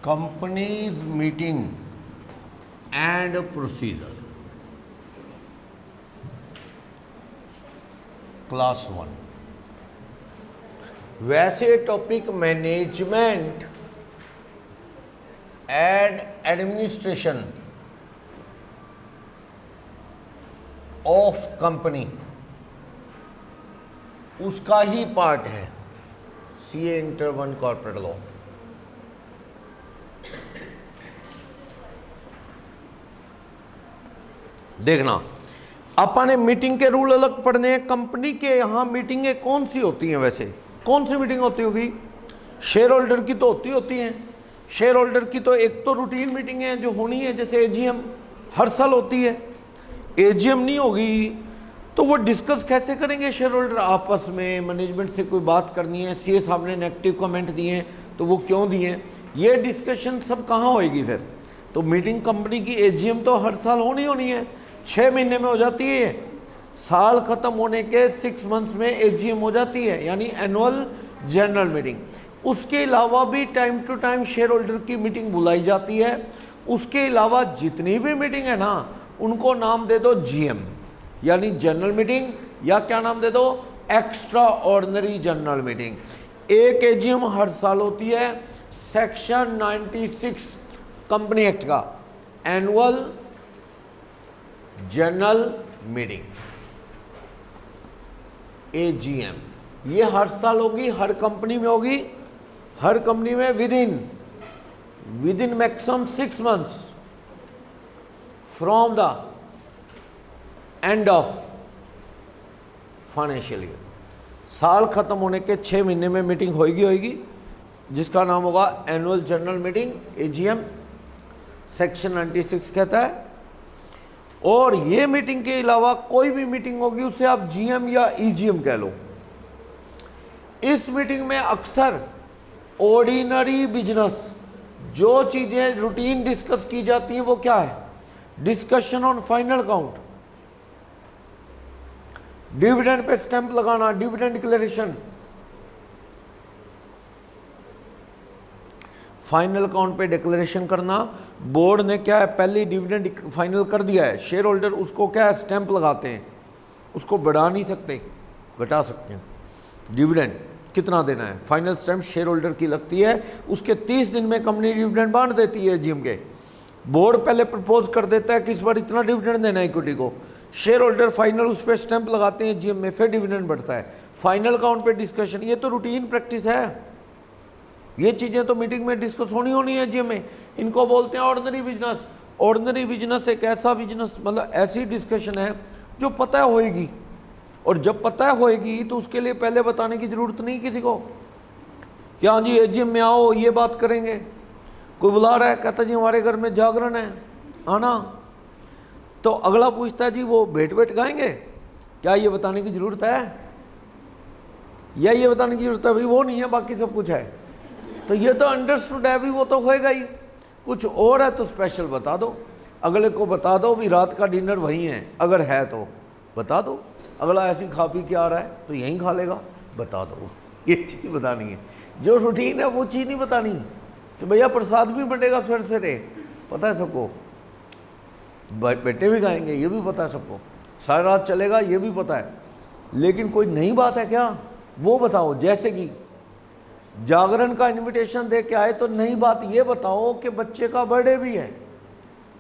company's meeting and procedure, class 1। वैसे topic management and administration of company उसका ही part है CA inter 1 corporate law. देखना, अपन ने meeting के रूल अलग पढ़ने हैं। कंपनी के यहाँ मीटिंगें कौन सी होती हैं? वैसे कौन सी मीटिंग होती होगी? शेयर होल्डर की तो होती हैं। शेयर होल्डर की तो एक तो रूटीन मीटिंग है जो होनी है, जैसे एजीएम हर साल होती है। एजीएम नहीं होगी तो वो डिस्कस कैसे करेंगे शेयर होल्डर आपस में? मैनेजमेंट से कोई बात करनी है, सीए साहब ने नेगेटिव कमेंट दिए हैं तो वो क्यों दिए हैं, ये डिस्कशन सब कहाँ होएगी फिर? तो मीटिंग कंपनी की एजीएम तो हर साल होनी है, 6 महीने में हो जाती है। साल खत्म होने के 6 मंथ्स में एजीएम हो जाती है, यानी एनुअल जनरल मीटिंग। उसके अलावा भी time to time share holder की मीटिंग बुलाई जाती है। उसके अलावा जितनी भी मीटिंग है ना, उनको नाम दे दो जीएम, यानी जनरल मीटिंग, या क्या नाम दे दो, एक्स्ट्रा ऑर्डिनरी जनरल मीटिंग। एक एजीएम हर साल होती है, सेक्शन 96 कंपनी एक्ट का, एनुअल जनरल मीटिंग एजीएम। ये हर साल होगी, हर कंपनी में होगी, हर कंपनी में with in maximum 6 months from the end of financial year. साल खत्म होने के 6 महीने में मीटिंग होगी, जिसका नाम होगा annual general meeting AGM, section 96 कहता है। और ये मीटिंग के अलावा कोई भी मीटिंग होगी उसे आप जीएम या ईजीएम कह लो। इस मीटिंग में अक्सर ऑर्डिनरी बिजनेस, जो चीजें रूटीन डिस्कस की जाती हैं वो क्या है? Discussion on final account, dividend pay stamp लगाना, डिविडेंड डिक्लेरेशन, फाइनल अकाउंट पे डिक्लेरेशन करना। बोर्ड ने क्या है, पहले डिविडेंड फाइनल कर दिया है, शेयर होल्डर उसको क्या है, स्टैंप लगाते हैं, उसको बढ़ा नहीं सकते, घटा सकते हैं। डिविडेंड कितना देना है, फाइनल स्टैंप शेयर होल्डर की लगती है। उसके 30 दिन में कंपनी डिविडेंड बांट देती है एजीएम के। बोर्ड पहले प्रपोज कर देता है कि इस बार इतना डिविडेंड देना है इक्विटी को, शेयर होल्डर फाइनल उस पर स्टैंप लगाते हैं एजीएम में, फिर डिविडेंड बढ़ता है। फाइनल अकाउंट पे डिस्कशन, ये तो रूटीन प्रैक्टिस है। ये चीज़ें तो मीटिंग में डिस्कस होनी है एजीएम में। इनको बोलते हैं ऑर्डिनरी बिजनेस। ऑर्डिनरी बिजनेस एक ऐसा बिजनेस, मतलब ऐसी डिस्कशन है जो पता होएगी, और जब पता होएगी तो उसके लिए पहले बताने की जरूरत नहीं किसी को कि हाँ जी एजीएम में आओ ये बात करेंगे। कोई बुला रहा है, कहता जी हमारे घर में जागरण है आना, तो अगला पूछता है जी वो भेंट गाएंगे, क्या ये बताने की जरूरत है? या ये बताने की जरूरत है भाई वो नहीं है, बाकी सब कुछ है। तो ये तो अंडरस्टूड है भी, वो तो होएगा ही। कुछ और है तो स्पेशल बता दो, अगले को बता दो भी रात का डिनर वहीं है, अगर है तो बता दो। अगला ऐसी खा पी के आ रहा है तो यहीं खा लेगा, बता दो। ये चीज़ बतानी है, जो रूटीन है वो चीज़ नहीं बतानी कि भैया प्रसाद भी बटेगा सवेरे सवेरे, पता है सबको, बेटे भी खाएंगे ये भी पता है सबको, सारी रात चलेगा ये भी पता है। लेकिन कोई नई बात है क्या, वो बताओ। जैसे कि जागरण का इनविटेशन दे के आए तो नई बात ये बताओ कि बच्चे का बर्थडे भी है,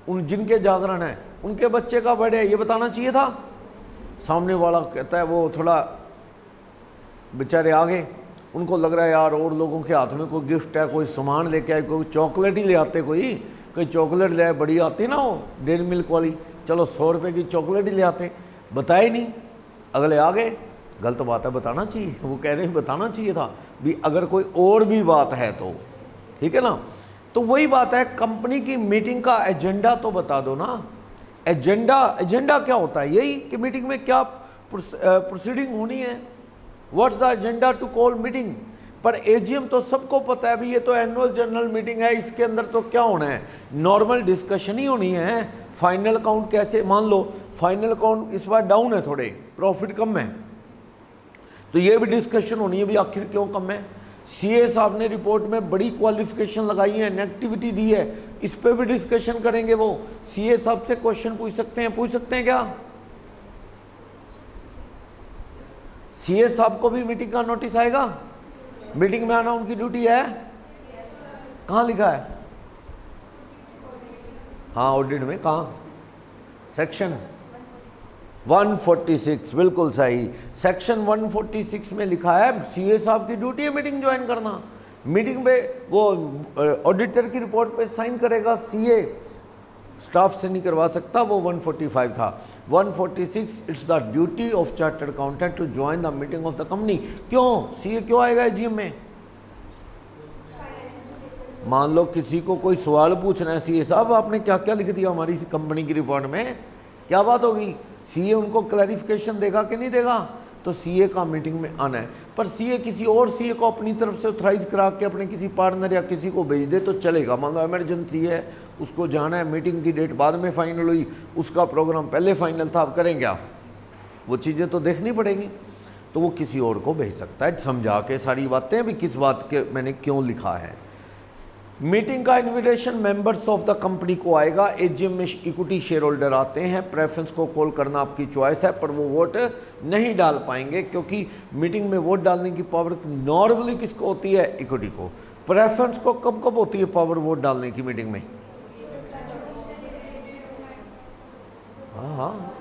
उन जिनके जागरण है उनके बच्चे का बर्थडे है, ये बताना चाहिए था। सामने वाला कहता है वो थोड़ा बेचारे आगे, उनको लग रहा है यार और लोगों के हाथ में कोई गिफ्ट है, कोई सामान लेके आए, कोई चॉकलेट ही ले आते, कोई चॉकलेट ले आए, बड़ी आती ना वो डेयरी मिल्क वाली, चलो 100 रुपये की चॉकलेट ही ले आते, बताए नहीं, अगले आ गए। गलत बात है, बताना चाहिए। वो कह रहे हैं बताना चाहिए था भी, अगर कोई और भी बात है तो ठीक है ना। तो वही बात है, कंपनी की मीटिंग का एजेंडा तो बता दो ना। एजेंडा क्या होता है? यही कि मीटिंग में क्या प्रोसीडिंग होनी है, what's the agenda to call meeting. पर एजीएम तो सबको पता है भी, ये तो एनुअल जनरल मीटिंग है, इसके अंदर तो क्या होना है, नॉर्मल डिस्कशन ही होनी है। फाइनल अकाउंट कैसे, मान लो फाइनल अकाउंट इस बार डाउन है, थोड़े प्रॉफिट कम है, तो ये भी डिस्कशन होनी है भी आखिर क्यों कम है। सीए साहब ने रिपोर्ट में बड़ी क्वालिफिकेशन लगाई है, नेगेटिविटी दी है, इस पे भी डिस्कशन करेंगे। वो सीए साहब से क्वेश्चन पूछ सकते हैं क्या? सीए साहब को भी मीटिंग का नोटिस आएगा? मीटिंग में आना उनकी ड्यूटी है? कहाँ लिखा है? हाँ, ऑडिट में कहाँ? सेक्शन 146, बिल्कुल सही। सेक्शन 146 में लिखा है सीए साहब की ड्यूटी है मीटिंग ज्वाइन करना। मीटिंग पे वो ऑडिटर की रिपोर्ट पे साइन करेगा सीए, स्टाफ से नहीं करवा सकता। वो 145 था। 146, it's the duty of chartered accountant to join the meeting of the company. क्यों सीए क्यों आएगा एजीएम में? मान लो किसी को कोई सवाल पूछना है, सीए साहब आपने क्या क्या लिख दिया हमारी कंपनी की रिपोर्ट में, क्या बात होगी? सीए उनको क्लैरिफिकेशन देगा कि नहीं देगा? तो सीए का मीटिंग में आना है। पर सीए किसी और सीए को अपनी तरफ से ऑथराइज करा के अपने किसी पार्टनर या किसी को भेज दे तो चलेगा। मान लो इमरजेंसी है, उसको जाना है, मीटिंग की डेट बाद में फाइनल हुई, उसका प्रोग्राम पहले फाइनल था, अब करेंगे क्या? वो चीज़ें तो देखनी पड़ेंगी। तो वो किसी और को भेज सकता है समझा के सारी बातें भी किस बात के मैंने क्यों लिखा है। मीटिंग का invitation members of the company को आएगा। एजीएम में इक्विटी शेयर होल्डर आते हैं। प्रेफरेंस को कॉल करना आपकी चॉइस है, पर वो वोट नहीं डाल पाएंगे क्योंकि मीटिंग में वोट डालने की पावर नॉर्मली किसको होती है? इक्विटी को। प्रेफरेंस को कब कब होती है पावर वोट डालने की मीटिंग में? हाँ,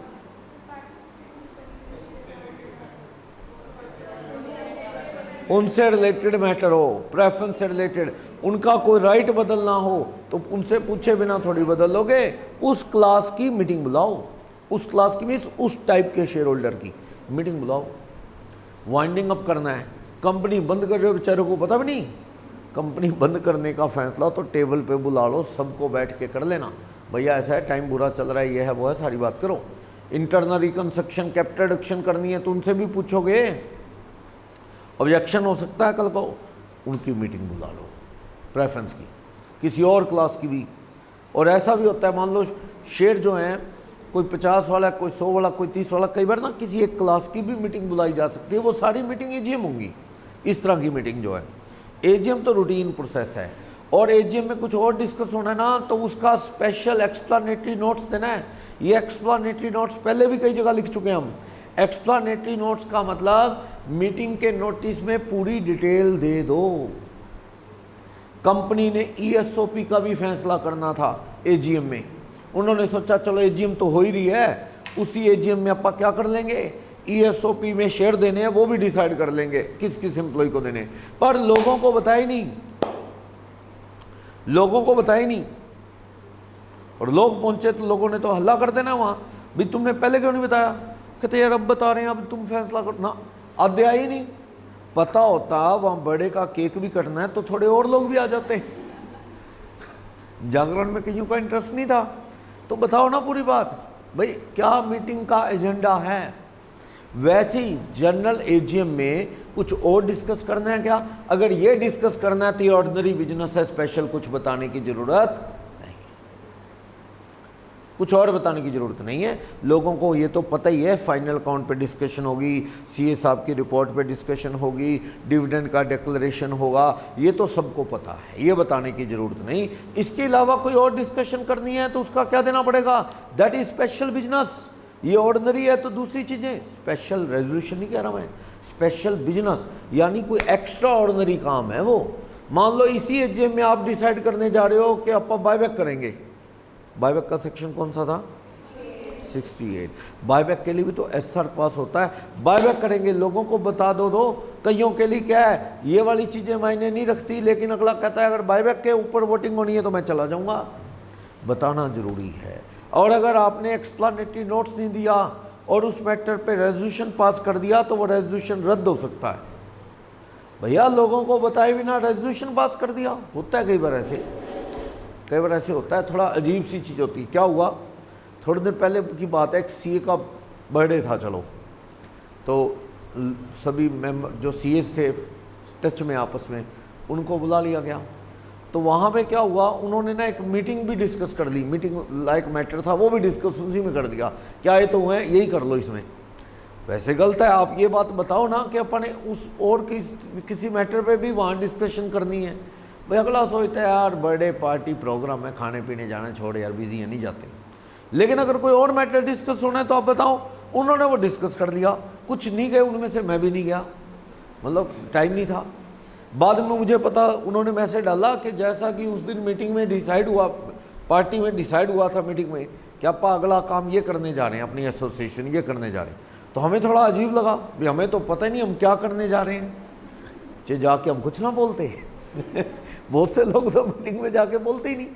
उनसे रिलेटेड मैटर हो, प्रेफरेंस से रिलेटेड, उनका कोई राइट बदलना हो तो उनसे पूछे बिना थोड़ी बदल लोगे। उस क्लास की मीटिंग बुलाओ, उस क्लास की मीन्स उस टाइप के शेयर होल्डर की मीटिंग बुलाओ। वाइंडिंग अप करना है, कंपनी बंद कर रहे हो, बेचारों को पता भी नहीं। कंपनी बंद करने का फैसला तो टेबल पे बुला लो, सबको बैठ के कर लेना, भैया ऐसा है, टाइम बुरा चल रहा है, ये है वो है, सारी बात करो। इंटरनल रिकंस्ट्रक्शन, कैपिटल रिडक्शन करनी है तो उनसे भी पूछोगे, ऑब्जेक्शन हो सकता है कल को, उनकी मीटिंग बुला लो प्रेफरेंस की, किसी और क्लास की भी। और ऐसा भी होता है, मान लो शेयर जो हैं कोई 50 वाला, कोई 100 वाला, कोई 30 वाला, कई बार ना किसी एक क्लास की भी मीटिंग बुलाई जा सकती है। वो सारी मीटिंग एजीएम होंगी। इस तरह की मीटिंग जो है एजीएम तो रूटीन प्रोसेस है। और एजीएम में कुछ और डिस्कस होना है ना तो उसका स्पेशल एक्सप्लानेटरी नोट्स देना है। ये एक्सप्लानेटरी नोट्स पहले भी कई जगह लिख चुके हैं हम। एक्सप्लानेटरी नोट्स का मतलब मीटिंग के नोटिस में पूरी डिटेल दे दो। कंपनी ने ईएसओपी का भी फैसला करना था एजीएम में। उन्होंने सोचा चलो एजीएम तो हो ही रही है, उसी एजीएम में आप क्या कर लेंगे, ईएसओपी में शेयर देने हैं वो भी डिसाइड कर लेंगे किस किस एम्प्लॉय को देने। पर लोगों को बताया नहीं, लोगों को बताया नहीं। और लोग पहुंचे तो लोगों ने तो हल्ला कर देना वहां, भी तुमने पहले क्यों नहीं बताया? कहते यार अब बता रहे हैं, अब तुम फैसला करो ना। अब आया ही नहीं, पता होता वहां बर्थडे का केक भी कटना है तो थोड़े और लोग भी आ जाते। जागरण में कईयों का इंटरेस्ट नहीं था, तो बताओ ना पूरी बात, भाई क्या मीटिंग का एजेंडा है। वैसे ही जनरल एजीएम में कुछ और डिस्कस करना है क्या? अगर ये डिस्कस करना है तो ये ऑर्डिनरी बिजनेस है, स्पेशल कुछ बताने की जरूरत नहीं, कुछ और बताने की जरूरत नहीं है। लोगों को ये तो पता ही है, फाइनल अकाउंट पे डिस्कशन होगी, सीए साहब की रिपोर्ट पे डिस्कशन होगी, डिविडेंड का डिक्लेरेशन होगा, ये तो सबको पता है, ये बताने की जरूरत नहीं। इसके अलावा कोई और डिस्कशन करनी है तो उसका क्या देना पड़ेगा? That is special business. ये ऑर्डिनरी है तो दूसरी चीजें, स्पेशल रेजोल्यूशन नहीं कह रहा मैं, स्पेशल बिजनेस यानी कोई एक्स्ट्रा ऑर्डिनरी काम है वो। मान लो इसी एजीएम में आप डिसाइड करने जा रहे हो कि आप बायबैक करेंगे। बायबैक का सेक्शन कौन सा था? 68। बायबैक के लिए भी तो एसआर पास होता है। बायबैक करेंगे, लोगों को बता दो। कईयों के लिए क्या है, ये वाली चीजें मायने नहीं रखती, लेकिन अगला कहता है अगर बायबैक के ऊपर वोटिंग होनी है तो मैं चला जाऊंगा। बताना जरूरी है। और अगर आपने एक्सप्लानेटरी नोट्स नहीं दिया और उस मैटर पे रेजोल्यूशन पास कर दिया तो वो रेजोल्यूशन रद्द हो सकता है। भैया लोगों को बताए बिना रेजोल्यूशन पास कर दिया, होता है कई बार ऐसे, कई बार ऐसे होता है। थोड़ा अजीब सी चीज़ होती है। क्या हुआ, थोड़े दिन पहले की बात है, एक सीए का बर्थडे था, चलो तो सभी मेंबर जो सीए थे टच में आपस में, उनको बुला लिया गया। तो वहाँ पे क्या हुआ, उन्होंने ना एक मीटिंग भी डिस्कस कर ली, मीटिंग लाइक मैटर था वो भी डिस्कस उसी में कर दिया। क्या ये तो है, यही कर लो इसमें। वैसे गलत है। आप ये बात बताओ ना कि अपन ने उस और किसी मैटर पे भी वहाँ डिस्कशन करनी है। भाई अगला सोचता है यार बर्थडे पार्टी प्रोग्राम है, खाने पीने जाना, छोड़ यार बिजी है, नहीं जाते। लेकिन अगर कोई और मैटर डिस्कस होना है तो आप बताओ, उन्होंने वो डिस्कस कर लिया, कुछ नहीं गए उनमें से, मैं भी नहीं गया, मतलब टाइम नहीं था। बाद में मुझे पता, उन्होंने मैसेज डाला कि जैसा कि उस दिन मीटिंग में डिसाइड हुआ, पार्टी में डिसाइड हुआ था मीटिंग में कि आप अगला काम ये करने जा रहे हैं, अपनी एसोसिएशन ये करने जा रहे हैं। तो हमें थोड़ा अजीब लगा, भाई हमें तो पता ही नहीं हम क्या करने जा रहे हैं, चाहे जाके हम कुछ ना बोलते बहुत से लोग तो मीटिंग में जाके बोलते ही नहीं,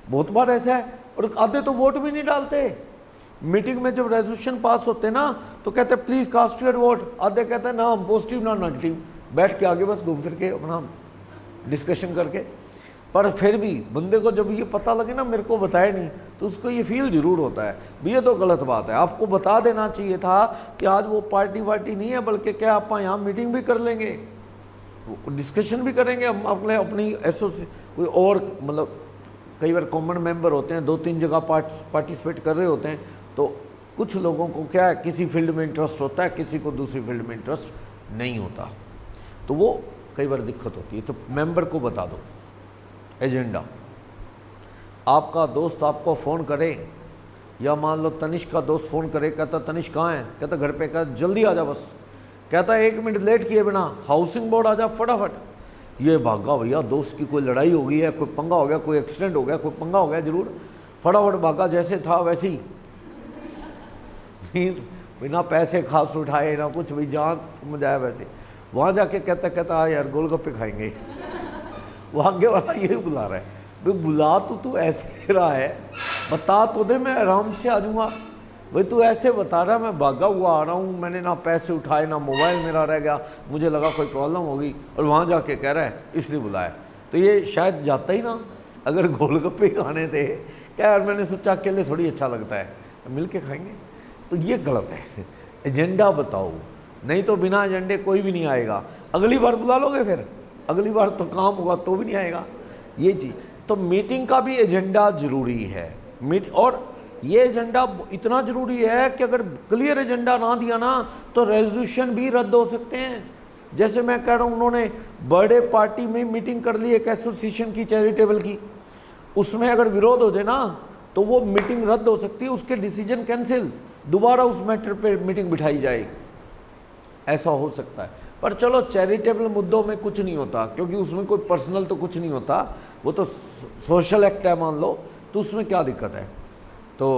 बहुत बार ऐसा है। और आधे तो वोट भी नहीं डालते मीटिंग में। जब रेजोल्यूशन पास होते ना तो कहते हैं प्लीज़ कास्ट योर वोट, आधे कहते हैं ना हम पॉजिटिव ना नेगेटिव, बैठ के आगे बस घूम फिर के अपना डिस्कशन करके। पर फिर भी बंदे को जब ये पता लगे ना मेरे को बताया नहीं, तो उसको ये फील जरूर होता है भी ये तो गलत बात है। आपको बता देना चाहिए था कि आज वो पार्टी वार्टी नहीं है, बल्कि क्या आप यहाँ मीटिंग भी कर लेंगे, डिस्कशन भी करेंगे हम अपनी कोई और, मतलब कई बार कॉमन मेंबर होते हैं, 2-3 जगह पार्टिसिपेट कर रहे होते हैं, तो कुछ लोगों को क्या है किसी फील्ड में इंटरेस्ट होता है, किसी को दूसरी फील्ड में इंटरेस्ट नहीं होता, तो वो कई बार दिक्कत होती है। तो मेंबर को बता दो एजेंडा। आपका दोस्त आपको फ़ोन करे, या मान लो तनिष्क का दोस्त फ़ोन करे, कहता तनिष्क कहाँ है, कहता घर पे, कहता जल्दी आ जा बस, कहता 1 मिनट लेट किए बिना हाउसिंग बोर्ड आ जा फटाफट। ये भागा भैया, दोस्त की कोई लड़ाई हो गई है, कोई पंगा हो गया, कोई एक्सीडेंट हो गया, कोई पंगा हो गया, जरूर फटाफट भागा, जैसे था वैसे ही बिना पैसे खास उठाए ना कुछ, भाई जहाँ समझ आया वैसे। वहाँ जाके कहता हाँ यार गोलगप्पे खाएंगे वो आगे वाला यही बुला रहा है, भाई बुला तो तू ऐसे रहा है, बता तो दे, मैं आराम से आ जाऊँगा। भाई तू ऐसे बता रहा मैं भागा हुआ आ रहा हूँ, मैंने ना पैसे उठाए, ना मोबाइल मेरा रह गया, मुझे लगा कोई प्रॉब्लम होगी, और वहाँ जाके कह रहा है इसलिए बुलाया। तो ये शायद जाता ही ना, अगर गोलगप्पे खाने थे, क्या यार मैंने सोचा अकेले थोड़ी अच्छा लगता है, मिल के खाएंगे। तो ये गलत है, एजेंडा बताओ, नहीं तो बिना एजेंडे कोई भी नहीं आएगा। अगली बार बुला लोगे, फिर अगली बार तो काम होगा तो भी नहीं आएगा ये चीज़। तो मीटिंग का भी एजेंडा ज़रूरी है। और ये एजेंडा इतना ज़रूरी है कि अगर क्लियर एजेंडा ना दिया ना तो रेजोल्यूशन भी रद्द हो सकते हैं। जैसे मैं कह रहा हूँ, उन्होंने बर्थडे पार्टी में मीटिंग कर ली एक एसोसिएशन की, चैरिटेबल की, उसमें अगर विरोध हो जाए ना तो वो मीटिंग रद्द हो सकती है, उसके डिसीजन कैंसिल, दोबारा उस मैटर पे मीटिंग बिठाई जाए, ऐसा हो सकता है। पर चलो चैरिटेबल मुद्दों में कुछ नहीं होता, क्योंकि उसमें कोई पर्सनल तो कुछ नहीं होता, वो तो सोशल एक्ट है मान लो, तो उसमें क्या दिक्कत है। तो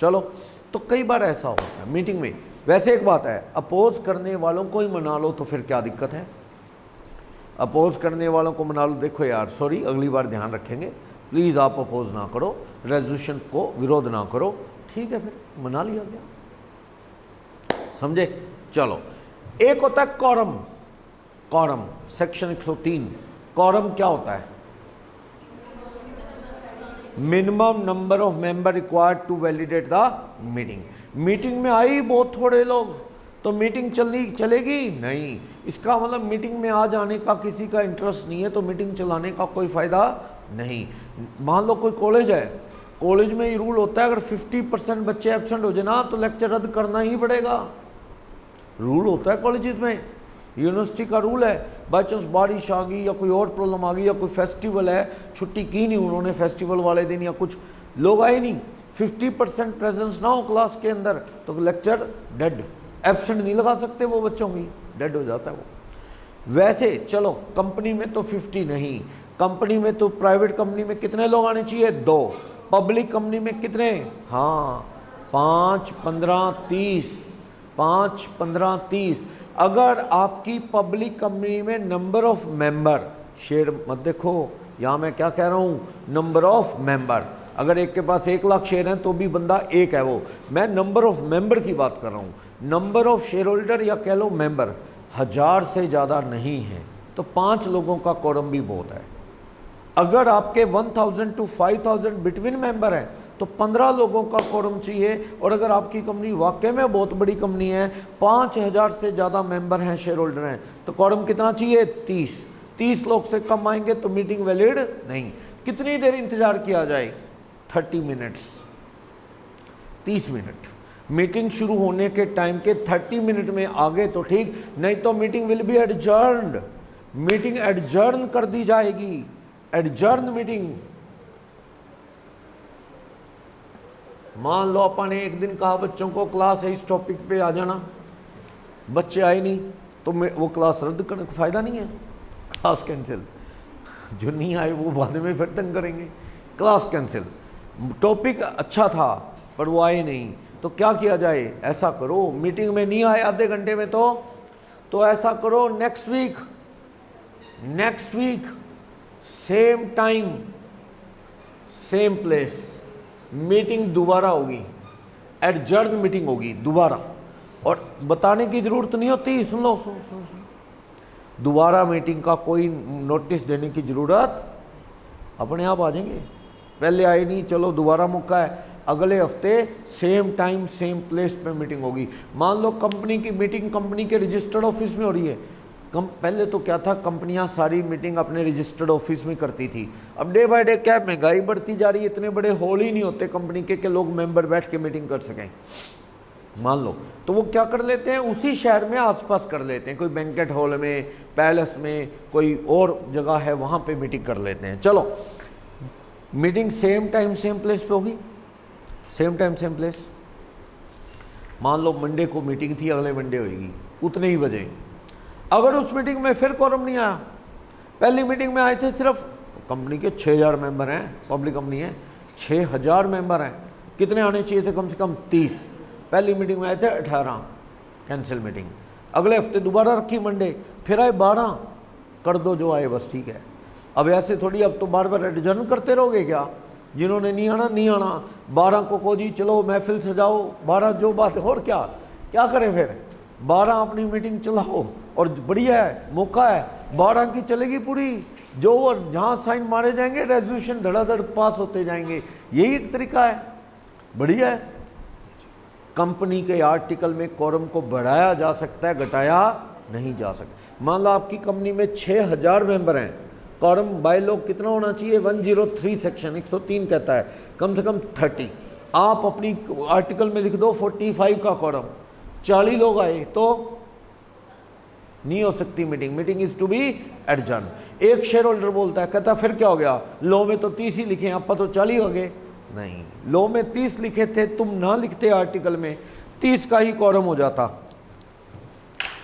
चलो, तो कई बार ऐसा होता है मीटिंग में। वैसे एक बात है, अपोज करने वालों को ही मना लो तो फिर क्या दिक्कत है, अपोज करने वालों को मना लो। देखो यार सॉरी, अगली बार ध्यान रखेंगे, प्लीज़ आप अपोज ना करो, रेजोल्यूशन को विरोध ना करो, ठीक है, फिर मना लिया गया, समझे। चलो, एक होता है कॉरम। कॉरम सेक्शन 103, कॉरम क्या होता है, minimum number of member required to validate the meeting. Meeting में आई बहुत थोड़े लोग तो मीटिंग चलेगी नहीं, इसका मतलब मीटिंग में आ जाने का किसी का इंटरेस्ट नहीं है तो मीटिंग चलाने का कोई फ़ायदा नहीं। मान लो कोई कॉलेज है, कॉलेज में ये रूल होता है अगर 50% बच्चे एब्सेंट हो जाए ना तो लेक्चर रद्द करना ही पड़ेगा, रूल होता है कॉलेजेस में, यूनिवर्सिटी का रूल है। बाई चांस बारिश आ गई या कोई और प्रॉब्लम आ गई या कोई फेस्टिवल है, छुट्टी की नहीं उन्होंने फेस्टिवल वाले दिन, या कुछ लोग आए नहीं, 50% प्रेजेंस ना हो क्लास के अंदर तो लेक्चर डेड, एब्सेंट नहीं लगा सकते वो बच्चों की, डेड हो जाता है वो। वैसे चलो कंपनी में तो 50 नहीं, कंपनी में तो प्राइवेट कंपनी में कितने लोग आने चाहिए, 2, पब्लिक कंपनी में कितने, हाँ 5, 15, 30, 5, 15, 30। अगर आपकी पब्लिक कंपनी में नंबर ऑफ मेंबर, शेयर मत देखो यहाँ मैं क्या कह रहा हूँ, नंबर ऑफ मेंबर, अगर एक के पास 1 लाख शेयर हैं तो भी बंदा एक है वो, मैं नंबर ऑफ मेंबर की बात कर रहा हूँ। नंबर ऑफ शेयर होल्डर या कह लो मेंबर 1000 से ज़्यादा नहीं है तो 5 लोगों का कोरम भी बहुत है। अगर आपके 1000 to 5000 बिटवीन मेंबर हैं तो 15 लोगों का कोरम चाहिए। और अगर आपकी कंपनी वाकई में बहुत बड़ी कंपनी है, 5000 से ज़्यादा मेंबर हैं, शेयर होल्डर हैं, तो कोरम कितना चाहिए, 30 लोग से कम आएंगे तो मीटिंग वैलिड नहीं। कितनी देर इंतजार किया जाए, 30 मिनट्स, 30 मिनट। मीटिंग शुरू होने के टाइम के 30 मिनट में आगे तो ठीक, नहीं तो meeting will be adjourned, meeting adjourn कर दी जाएगी, एडजर्न मीटिंग। मान लो अपन ने एक दिन कहा बच्चों को क्लास है इस टॉपिक पे आ जाना, बच्चे आए नहीं तो वो क्लास रद्द करने का फ़ायदा नहीं है, क्लास कैंसिल। जो नहीं आए वो बाद में फिर तंग करेंगे, क्लास कैंसिल। टॉपिक अच्छा था पर वो आए नहीं तो क्या किया जाए, ऐसा करो मीटिंग में नहीं आए आधे घंटे में तो ऐसा करो next week same time same place meeting दोबारा होगी, एडजर्न मीटिंग होगी दोबारा, और बताने की ज़रूरत नहीं होती, सुन लो दोबारा मीटिंग का कोई नोटिस देने की ज़रूरत अपने आप आ जाएंगे। पहले आए नहीं, चलो दोबारा मौका है, अगले हफ्ते सेम टाइम सेम प्लेस पे मीटिंग होगी। मान लो कंपनी की मीटिंग कंपनी के रजिस्टर्ड ऑफिस में हो रही है, पहले तो क्या था, कंपनियां सारी मीटिंग अपने रजिस्टर्ड ऑफिस में करती थी। अब डे बाय डे क्या महंगाई बढ़ती जा रही है, इतने बड़े हॉल ही नहीं होते कंपनी के कि लोग मेंबर बैठ के मीटिंग कर सकें। मान लो तो वो क्या कर लेते हैं, उसी शहर में आसपास कर लेते हैं, कोई बैंकेट हॉल में, पैलेस में, कोई और जगह है वहाँ पे मीटिंग कर लेते हैं। चलो meeting same time same place पे होगी, सेम टाइम सेम प्लेस। मान लो मंडे को मीटिंग थी, अगले मंडे होगी उतने ही बजे। अगर उस मीटिंग में फिर क्वारम नहीं आया, पहली मीटिंग में आए थे सिर्फ, कंपनी के 6000 मेंबर हैं, पब्लिक कंपनी है, 6000 मेंबर हैं, कितने आने चाहिए थे, कम से कम 30। पहली मीटिंग में आए थे 18, कैंसिल मीटिंग। अगले हफ्ते दोबारा रखी मंडे, फिर आए 12, कर दो जो आए बस ठीक है। अब ऐसे थोड़ी, अब तो बार बार एडजर्न करते रहोगे क्या, जिन्होंने नहीं आना नहीं आना, 12 को जी चलो महफिल सजाओ, 12 जो बात है, और क्या करें फिर, 12 अपनी मीटिंग चलाओ, और बढ़िया है मौका है, 12 की चलेगी पूरी, जो और जहाँ साइन मारे जाएंगे रेजोल्यूशन धड़ाधड़ पास होते जाएंगे, यही एक तरीका है, बढ़िया है। कंपनी के आर्टिकल में कोरम को बढ़ाया जा सकता है, घटाया नहीं जा सकता। मान लो आपकी कंपनी में 6000 मेंबर हैं, कोरम बाय लॉ कितना होना चाहिए, 103 सेक्शन 103 कहता है कम से कम 30। आप अपनी आर्टिकल में लिख दो 45 का कोरम, 40 लोग आए तो नहीं हो सकती meeting, meeting is to be adjourn. एक शेयर होल्डर बोलता है, कहता फिर क्या हो गया, लॉ में तो 30 ही लिखे, आप तो 40 हो गए। नहीं, लॉ में 30 लिखे थे, तुम ना लिखते आर्टिकल में 30 का ही कोरम हो जाता,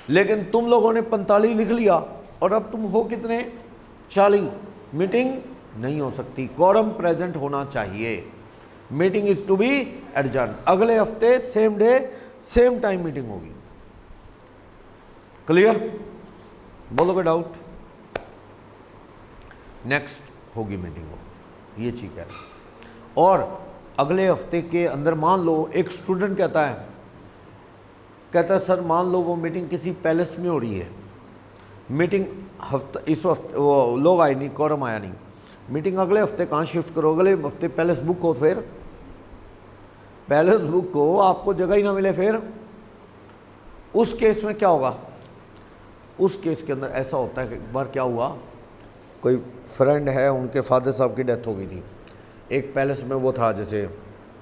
लेकिन तुम लोगों ने 45 लिख लिया और अब तुम हो कितने, 40। मीटिंग नहीं हो सकती, कोरम प्रेजेंट होना चाहिए, meeting is to be adjourn. अगले हफ्ते same day same time meeting होगी। क्लियर, बोलोगे डाउट, नेक्स्ट होगी मीटिंग हो, ये चीज है। और अगले हफ्ते के अंदर मान लो एक स्टूडेंट कहता है सर मान लो वो मीटिंग किसी पैलेस में हो रही है, मीटिंग इस हफ्ते वो लोग आए नहीं, कोरम आया नहीं, मीटिंग अगले हफ्ते कहाँ शिफ्ट करो, अगले हफ्ते पैलेस बुक हो, फिर पैलेस बुक हो, आपको जगह ही ना मिले, फिर उस केस में क्या होगा, उस केस के अंदर ऐसा होता है कि एक बार क्या हुआ, कोई फ्रेंड है उनके फादर साहब की डेथ हो गई थी, एक पैलेस में वो था जैसे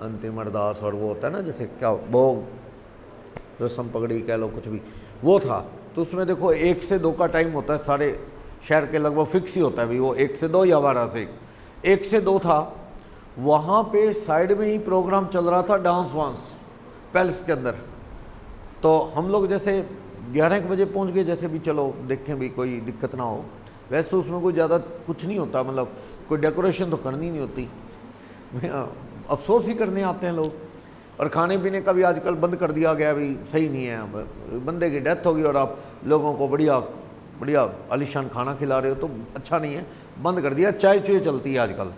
अंतिम अरदास और वो होता है ना, जैसे क्या वो रस्म पगड़ी कह लो कुछ भी, वो था। तो उसमें देखो 1 से 2 का टाइम होता है, सारे शहर के लगभग फिक्स ही होता है भी, वो 1 से 2 या 12 से 1 से 2 था। वहाँ पे साइड में ही प्रोग्राम चल रहा था, डांस वांस पैलेस के अंदर। तो हम लोग जैसे 11 बजे पहुँच गए, जैसे भी चलो देखें भी कोई दिक्कत ना हो। वैसे तो उसमें कोई ज़्यादा कुछ नहीं होता, मतलब कोई डेकोरेशन तो करनी नहीं होती, अफसोस ही करने आते हैं लोग। और खाने पीने का भी आजकल बंद कर दिया गया, भी सही नहीं है, बंदे की डेथ होगी और आप लोगों को बढ़िया बढ़िया आलीशान खाना खिला रहे हो तो अच्छा नहीं है, बंद कर दिया। चाय चुए चलती है आजकल,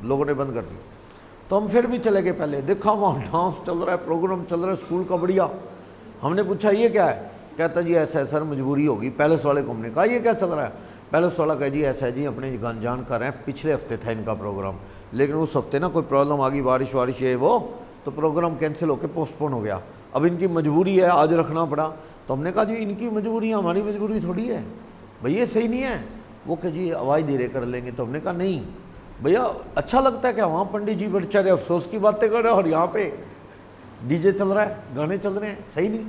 लोगों ने बंद कर दी। तो हम फिर भी चले गए, पहले देखा वहाँ डांस चल रहा है, प्रोग्राम चल रहा है स्कूल का बढ़िया। हमने पूछा ये क्या है, कहता जी ऐसा है सर, मजबूरी होगी। पैलेस वाले को हमने कहा ये क्या चल रहा है, पैलेस वाला कह जी ऐसा है जी, अपने जान कर रहे हैं, पिछले हफ्ते था इनका प्रोग्राम, लेकिन उस हफ्ते ना कोई प्रॉब्लम आ गई, बारिश वारिश ये वो, तो प्रोग्राम कैंसिल होकर पोस्टपोन हो गया। अब इनकी मजबूरी है, आज रखना पड़ा। तो हमने कहा जी इनकी मजबूरी है, हमारी मजबूरी थोड़ी है भैया, सही नहीं है। वो कह जी आवाज़ धीरे कर लेंगे। तो हमने कहा नहीं भैया, अच्छा लगता है क्या, वहाँ पंडित जी बेचारे अफसोस की बातें कर रहे हैं और यहाँ पे डीजे चल रहा है, गाने चल रहे हैं, सही नहीं।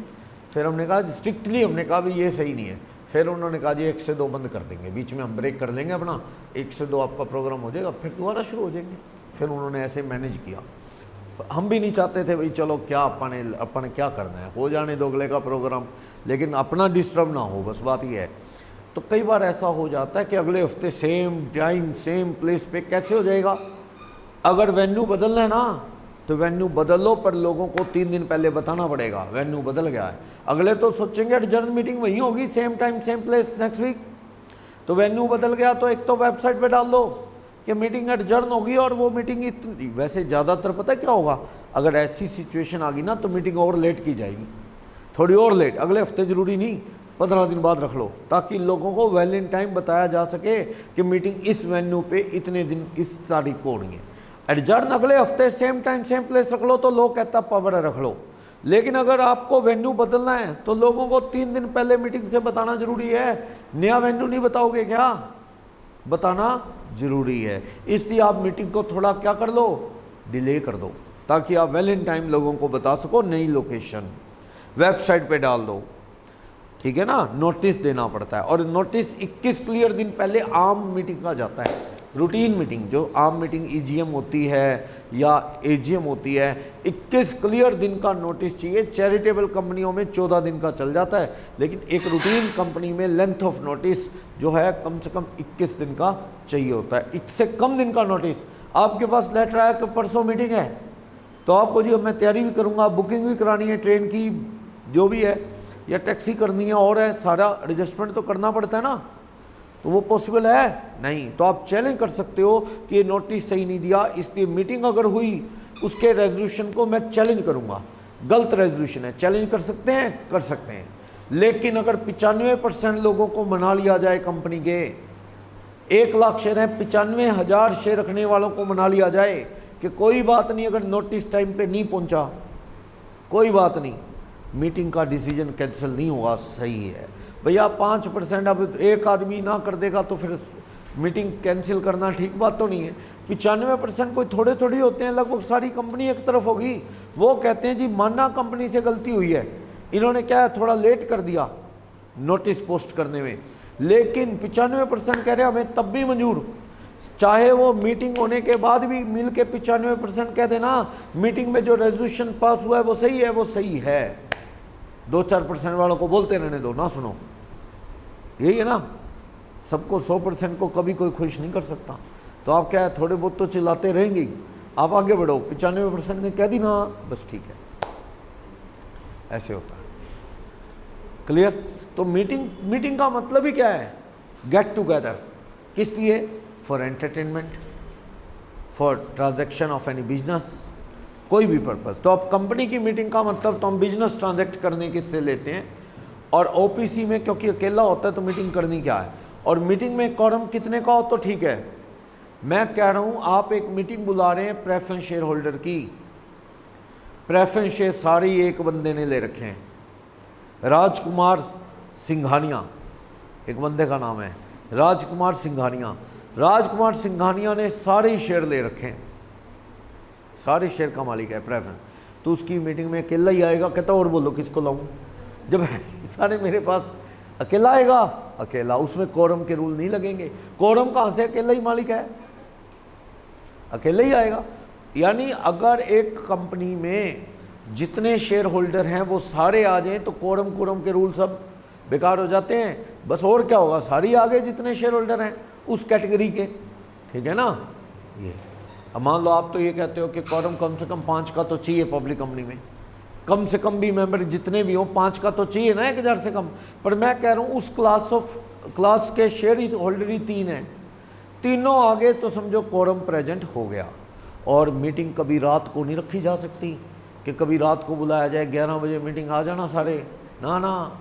फिर हमने कहा स्ट्रिक्टली, हमने कहा भाई ये सही नहीं है। फिर उन्होंने कहा जी 1 से 2 बंद कर देंगे, बीच में हम ब्रेक कर लेंगे अपना, 1 से 2 आपका प्रोग्राम हो जाएगा, फिर दोबारा शुरू हो जाएंगे। फिर उन्होंने ऐसे मैनेज किया। हम भी नहीं चाहते थे भाई चलो क्या अपन क्या करना है, हो जाने दो अगले का प्रोग्राम, लेकिन अपना डिस्टर्ब ना हो, बस बात ये है। तो कई बार ऐसा हो जाता है कि अगले हफ्ते सेम टाइम सेम प्लेस पे कैसे हो जाएगा। अगर वेन्यू बदलना है ना तो वेन्यू बदल लो, पर लोगों को 3 दिन पहले बताना पड़ेगा वेन्यू बदल गया है। अगले तो सोचेंगे एडजर्न मीटिंग वहीं होगी, same time same place next week. तो वेन्यू बदल गया तो एक तो वेबसाइट पे डाल दो कि मीटिंग एडजर्न होगी, और वो मीटिंग इतनी, वैसे ज़्यादातर पता है क्या होगा, अगर ऐसी सिचुएशन आ गई ना तो मीटिंग और लेट की जाएगी, थोड़ी और लेट, अगले हफ्ते ज़रूरी नहीं 15 दिन बाद रख लो, ताकि लोगों को वेल इन टाइम बताया जा सके कि मीटिंग इस वेन्यू पे इतने दिन इस तारीख को होनी है। एडजर्न अगले हफ्ते सेम टाइम सेम प्लेस रख लो तो लोग कहता पावर रख लो। लेकिन अगर आपको वेन्यू बदलना है तो लोगों को 3 दिन पहले मीटिंग से बताना जरूरी है। नया वेन्यू नहीं बताओगे क्या, बताना जरूरी है। इसलिए आप मीटिंग को थोड़ा क्या कर लो, डिले कर दो, ताकि आप वेल इन टाइम लोगों को बता सको। नई लोकेशन वेबसाइट पे डाल दो, ठीक है ना। नोटिस देना पड़ता है, और नोटिस 21 क्लियर दिन पहले आम मीटिंग का जाता है। रूटीन मीटिंग, जो आम मीटिंग ईजीएम होती है या एजीएम होती है, 21 क्लियर दिन का नोटिस चाहिए। चैरिटेबल कंपनियों में 14 दिन का चल जाता है, लेकिन एक रूटीन कंपनी में लेंथ ऑफ नोटिस जो है कम से कम 21 दिन का चाहिए होता है। इससे कम दिन का नोटिस, आपके पास लेटर आया कि परसों मीटिंग है, तो आपको जी मैं तैयारी भी करूँगा, बुकिंग भी करानी है ट्रेन की जो भी है, या टैक्सी करनी है, और है सारा एडजस्टमेंट तो करना पड़ता है ना, तो वो पॉसिबल है नहीं। तो आप चैलेंज कर सकते हो कि ये नोटिस सही नहीं दिया, इसलिए मीटिंग अगर हुई उसके रेजोल्यूशन को मैं चैलेंज करूंगा, गलत रेजोल्यूशन है, चैलेंज कर सकते हैं, कर सकते हैं। लेकिन अगर 95% लोगों को मना लिया जाए, कंपनी के 1 लाख शेयर हैं, 95,000 शेयर रखने वालों को मना लिया जाए कि कोई बात नहीं, अगर नोटिस टाइम पे नहीं पहुंचा कोई बात नहीं, मीटिंग का डिसीजन कैंसिल नहीं होगा, सही है भैया। 5% अब एक आदमी ना कर देगा तो फिर मीटिंग कैंसिल करना ठीक बात तो नहीं है। 95% कोई थोड़े थोड़ी होते हैं, लगभग सारी कंपनी एक तरफ होगी। वो कहते हैं जी माना कंपनी से गलती हुई है, इन्होंने क्या है थोड़ा लेट कर दिया नोटिस पोस्ट करने में, लेकिन 95% कह रहे हैं हमें तब भी मंजूर, चाहे वो मीटिंग होने के बाद भी मिल के 95% कह देना मीटिंग में जो रेजोल्यूशन पास हुआ है वो सही है, वो सही है। 2-4% वालों को बोलते रहने दो, ना सुनो, यही है ना। सबको 100% को कभी कोई खुश नहीं कर सकता, तो आप क्या है थोड़े बहुत तो चिल्लाते रहेंगे, आप आगे बढ़ो। 95% ने कह दी ना, बस ठीक है, ऐसे होता है। क्लियर। तो मीटिंग का मतलब ही क्या है, गेट टुगेदर, किस लिए, for entertainment, for transaction of any business, कोई भी पर्पस। तो अब कंपनी की मीटिंग का मतलब तो हम बिजनेस ट्रांजैक्ट करने के से लेते हैं, और ओपीसी में क्योंकि अकेला होता है तो मीटिंग करनी क्या है। और मीटिंग में कॉरम कितने का हो तो ठीक है। मैं कह रहा हूं आप एक मीटिंग बुला रहे हैं प्रेफरेंस शेयर होल्डर की, प्रेफरेंस शेयर सारी एक बंदे ने ले रखे हैं, राजकुमार सिंघानिया, एक बंदे का नाम है राजकुमार सिंघानिया। राजकुमार सिंघानिया ने सारे शेयर ले रखे हैं, सारे शेयर का मालिक है प्रेफरेंस। तो उसकी मीटिंग में अकेला ही आएगा, कहता और बोलो किसको लाऊं, जब सारे मेरे पास अकेला आएगा, अकेला, उसमें कोरम के रूल नहीं लगेंगे। कोरम कहाँ से, अकेला ही मालिक है, अकेले ही आएगा। यानी अगर एक कंपनी में जितने शेयर होल्डर हैं वो सारे आ जाएं तो कोरम के रूल सब बेकार हो जाते हैं, बस और क्या होगा, सारी आ गए जितने शेयर होल्डर हैं उस कैटेगरी के, ठीक है ना। ये अब मान लो आप तो ये कहते हो कि कोरम कम से कम 5 का तो चाहिए पब्लिक कंपनी में, कम से कम भी मेंबर जितने भी हों 5 का तो चाहिए ना, 1000 से कम। पर मैं कह रहा हूँ उस क्लास के शेयर होल्डर ही 3 हैं, तीनों आगे तो समझो कोरम प्रेजेंट हो गया। और मीटिंग कभी रात को नहीं रखी जा सकती कि कभी रात को बुलाया जाए 11 बजे मीटिंग आ जाना सारे, ना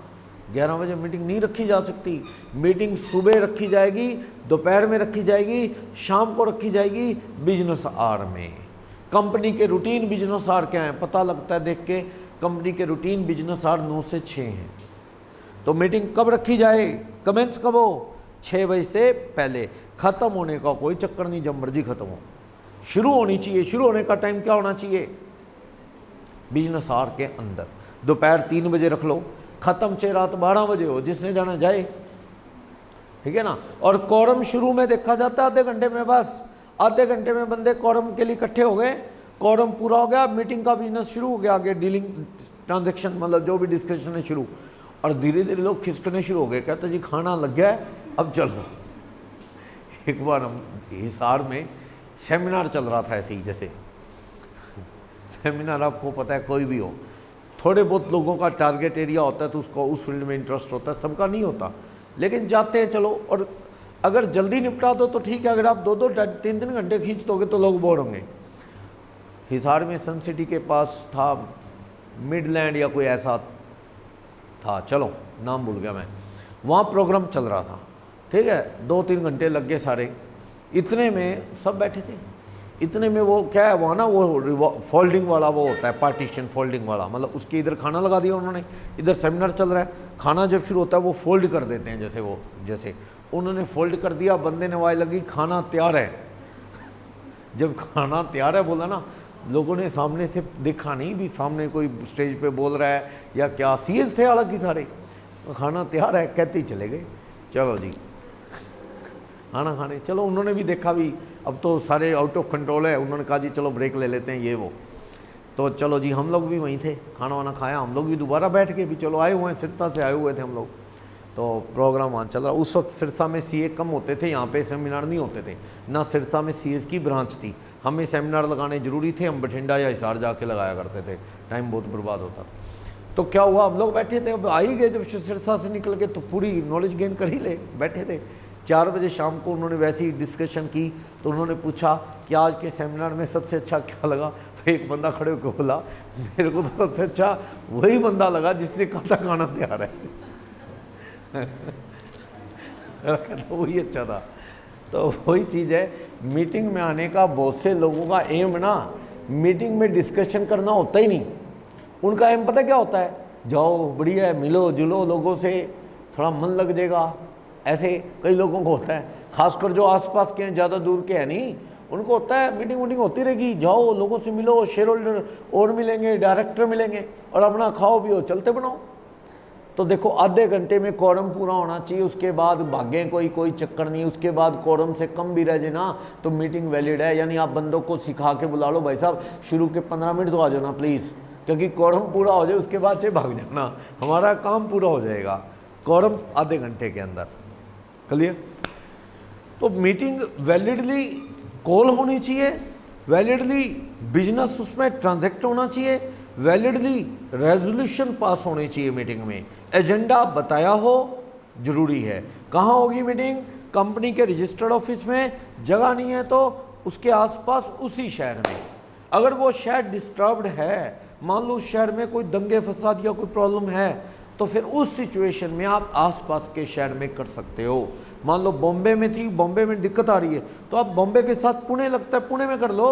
11 बजे मीटिंग नहीं रखी जा सकती। मीटिंग सुबह रखी जाएगी, दोपहर में रखी जाएगी, शाम को रखी जाएगी, बिजनेस आवर में। कंपनी के रूटीन बिजनेस आवर क्या है पता लगता है देख के, कंपनी के रूटीन बिजनेस आवर 9 से 6 हैं। तो मीटिंग कब रखी जाए, कमेंस कब हो, 6 बजे से पहले। ख़त्म होने का कोई चक्कर नहीं, जब मर्जी ख़त्म हो, शुरू होनी चाहिए। शुरू होने का टाइम क्या होना चाहिए, बिजनेस आवर के अंदर। दोपहर 3 बजे रख लो, ख़त्म चाहे रात 12 बजे हो, जिसने जाना जाए, ठीक है ना। और कोरम शुरू में देखा जाता है आधे घंटे में, बस आधे घंटे में बंदे कोरम के लिए इकट्ठे हो गए, कोरम पूरा हो गया, मीटिंग का बिजनेस शुरू हो गया, आगे डीलिंग ट्रांजैक्शन मतलब जो भी डिस्कशन है शुरू। और धीरे धीरे लोग खिसकने शुरू हो गए, कहते जी खाना लग गया है अब चल रहा। एक बार हम हिसार में सेमिनार चल रहा था, ऐसे ही जैसे सेमिनार आपको पता है कोई भी हो, थोड़े बहुत लोगों का टारगेट एरिया होता है तो उसको उस फील्ड में इंटरेस्ट होता है, सबका नहीं होता, लेकिन जाते हैं चलो। और अगर जल्दी निपटा दो तो ठीक है, अगर आप 2-2 3-3 घंटे खींच दोगे तो लोग बोर होंगे। हिसार में सन सिटी के पास था मिडलैंड या कोई ऐसा था, चलो नाम भूल गया मैं, वहाँ प्रोग्राम चल रहा था, ठीक है। 2-3 घंटे लग गए सारे, इतने में सब बैठे थे, इतने में वो क्या है वहाँ ना वो फोल्डिंग वाला वो होता है, पार्टीशन फोल्डिंग वाला, मतलब उसके इधर खाना लगा दिया उन्होंने, इधर सेमिनार चल रहा है, खाना जब शुरू होता है वो फोल्ड कर देते हैं, जैसे उन्होंने फोल्ड कर दिया, बंदे ने आवाज़ लगी खाना तैयार है। जब खाना तैयार है बोला ना, लोगों ने सामने से देखा नहीं भी सामने कोई स्टेज पे बोल रहा है या क्या, सीएस थे हालांकि सारे, खाना तैयार है कहते ही चले गए, चलो जी खाना खाने। चलो उन्होंने भी देखा भी अब तो सारे आउट ऑफ कंट्रोल है, उन्होंने कहा जी चलो ब्रेक ले लेते हैं ये वो, तो चलो जी हम लोग भी वहीं थे, खाना वाना खाया, हम लोग भी दोबारा बैठ के भी चलो आए हुए हैं, सिरसा से आए हुए थे हम लोग, तो प्रोग्राम वहाँ चल रहा। उस वक्त सिरसा में सीए कम होते थे, यहाँ पे सेमिनार नहीं होते थे ना, सिरसा में सीएस की ब्रांच थी, हमें सेमिनार लगाने जरूरी थे, हम बठिंडा या हिसार जाके लगाया करते थे, टाइम बहुत बर्बाद होता। तो क्या हुआ, हम लोग बैठे थे, अब आ ही गए जब सिरसा से निकल के तो पूरी नॉलेज गेन कर ही ले, बैठे थे। 4 बजे शाम को उन्होंने वैसी ही डिस्कशन की, तो उन्होंने पूछा कि आज के सेमिनार में सबसे अच्छा क्या लगा, तो एक बंदा खड़े होकर बोला मेरे को तो सबसे अच्छा वही बंदा लगा जिसने कहा था खाना तैयार है। तो वही अच्छा था। तो वही चीज़ है, मीटिंग में आने का बहुत से लोगों का एम ना मीटिंग में डिस्कशन करना होता ही नहीं, उनका एम पता क्या होता है, जाओ बढ़िया है, मिलो जुलो लोगों से, थोड़ा मन लग जाएगा, ऐसे कई लोगों को होता है, खासकर जो आसपास के हैं, ज़्यादा दूर के हैं नहीं, उनको होता है मीटिंग वूटिंग होती रहेगी, जाओ लोगों से मिलो, शेयर होल्डर और मिलेंगे, डायरेक्टर मिलेंगे, और अपना खाओ पियो चलते बनाओ। तो देखो आधे घंटे में कोरम पूरा होना चाहिए, उसके बाद भागें कोई चक्कर नहीं, उसके बाद कोरम से कम भी रह जाए ना तो मीटिंग वैलिड है। यानी आप बंदों को सिखा के बुला लो, भाई साहब शुरू के 15 मिनट तो आ जाना प्लीज़, क्योंकि कोरम पूरा हो जाए उसके बाद से भाग जाना, हमारा काम पूरा हो जाएगा, कोरम आधे घंटे के अंदर। क्लियर? तो मीटिंग वैलिडली कॉल होनी चाहिए, वैलिडली बिजनेस उसमें ट्रांजैक्ट होना चाहिए, वैलिडली रेजोल्यूशन पास होने चाहिए मीटिंग में, एजेंडा बताया हो जरूरी है। कहाँ होगी मीटिंग? कंपनी के रजिस्टर्ड ऑफिस में, जगह नहीं है तो उसके आसपास उसी शहर में। अगर वो शहर डिस्टर्ब्ड है, मान लो उस शहर में कोई दंगे फसाद या कोई प्रॉब्लम है, तो फिर उस सिचुएशन में आप आसपास के शहर में कर सकते हो। मान लो बॉम्बे में थी, बॉम्बे में दिक्कत आ रही है, तो आप बॉम्बे के साथ पुणे लगता है, पुणे में कर लो,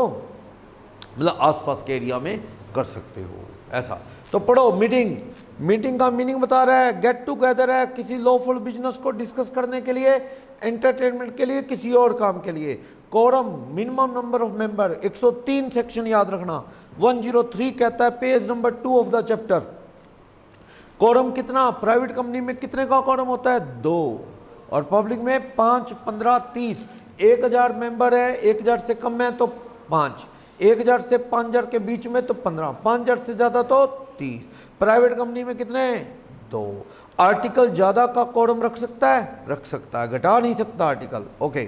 मतलब आसपास के एरिया में कर सकते हो ऐसा। तो पढ़ो मीटिंग, मीटिंग का मीनिंग बता रहा है, गेट टुगेदर है किसी लॉफुल बिजनेस को डिस्कस करने के लिए, एंटरटेनमेंट के लिए, किसी और काम के लिए। Quorum minimum number of member 103 section याद रखना, 103 कहता है page number 2 of the chapter. Quorum कितना, प्राइवेट कंपनी में कितने का कोरम होता है? 2, और पब्लिक में 5, 15, 30। 1000 मेंबर है, 1000 से कम है तो 5, 1000 से 5000 के बीच में तो 15, 5000 से ज़्यादा तो 30। प्राइवेट कंपनी में कितने? 2। आर्टिकल ज़्यादा का कोरम रख सकता है? रख सकता है, घटा नहीं सकता आर्टिकल। ओके,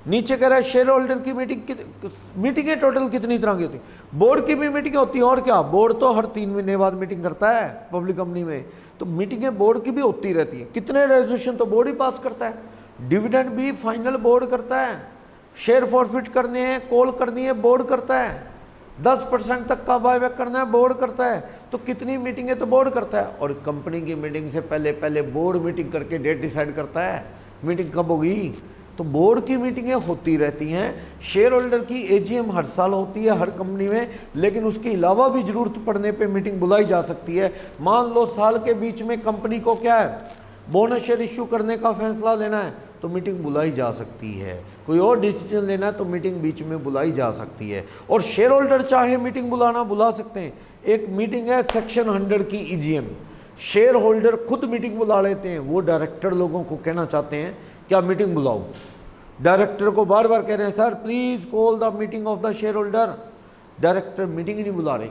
नीचे कह रहा है शेयर होल्डर की मीटिंगें टोटल कितनी तरह की होती है? बोर्ड की भी मीटिंगें होती हैं, और क्या, बोर्ड तो हर 3 महीने बाद मीटिंग करता है पब्लिक कंपनी में, तो मीटिंगें बोर्ड की भी होती रहती हैं। कितने रेजोल्यूशन तो बोर्ड ही पास करता है, डिविडेंड भी फाइनल बोर्ड करता है, शेयर फॉरफिट करने हैं, कॉल करनी है बोर्ड करता है, 10% तक का बायबैक करना है बोर्ड करता है। तो कितनी मीटिंगें तो बोर्ड करता है, और कंपनी की मीटिंग से पहले बोर्ड मीटिंग करके डेट डिसाइड करता है मीटिंग कब होगी। तो बोर्ड की मीटिंगें होती रहती हैं। शेयर होल्डर की एजीएम हर साल होती है हर कंपनी में, लेकिन उसके अलावा भी ज़रूरत पड़ने पे मीटिंग बुलाई जा सकती है। मान लो साल के बीच में कंपनी को क्या है, बोनस शेयर इश्यू करने का फैसला लेना है, तो मीटिंग बुलाई जा सकती है, कोई और डिसीजन लेना है तो मीटिंग बीच में बुलाई जा सकती है। और शेयर होल्डर चाहे मीटिंग बुला सकते हैं। एक मीटिंग है सेक्शन 100 की EGM, शेयर होल्डर खुद मीटिंग बुला लेते हैं। वो डायरेक्टर लोगों को कहना चाहते हैं क्या मीटिंग बुलाओ, डायरेक्टर को बार बार कह रहे हैं sir please call the meeting of the shareholder, director meeting ही नहीं बुला रहे।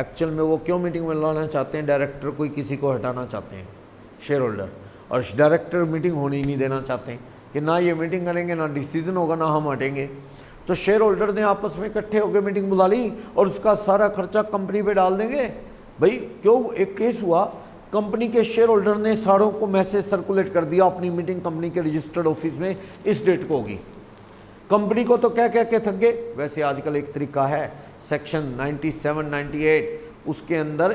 एक्चुअल में वो क्यों मीटिंग बुलाना चाहते हैं, डायरेक्टर कोई किसी को हटाना चाहते हैं शेयर होल्डर, और डायरेक्टर मीटिंग होने ही नहीं देना चाहते हैं कि ना ये मीटिंग करेंगे ना डिसीजन होगा ना हम हटेंगे। तो शेयर होल्डर ने आपस में इकट्ठे होकर मीटिंग बुला ली और उसका सारा खर्चा कंपनी पे डाल देंगे। भाई क्यों, एक केस हुआ, कंपनी के शेयर होल्डर ने सारों को मैसेज सर्कुलेट कर दिया अपनी मीटिंग कंपनी के रजिस्टर्ड ऑफिस में इस डेट को होगी। कंपनी को तो क्या कह के थक गए। वैसे आजकल एक तरीका है सेक्शन 97, 98 उसके अंदर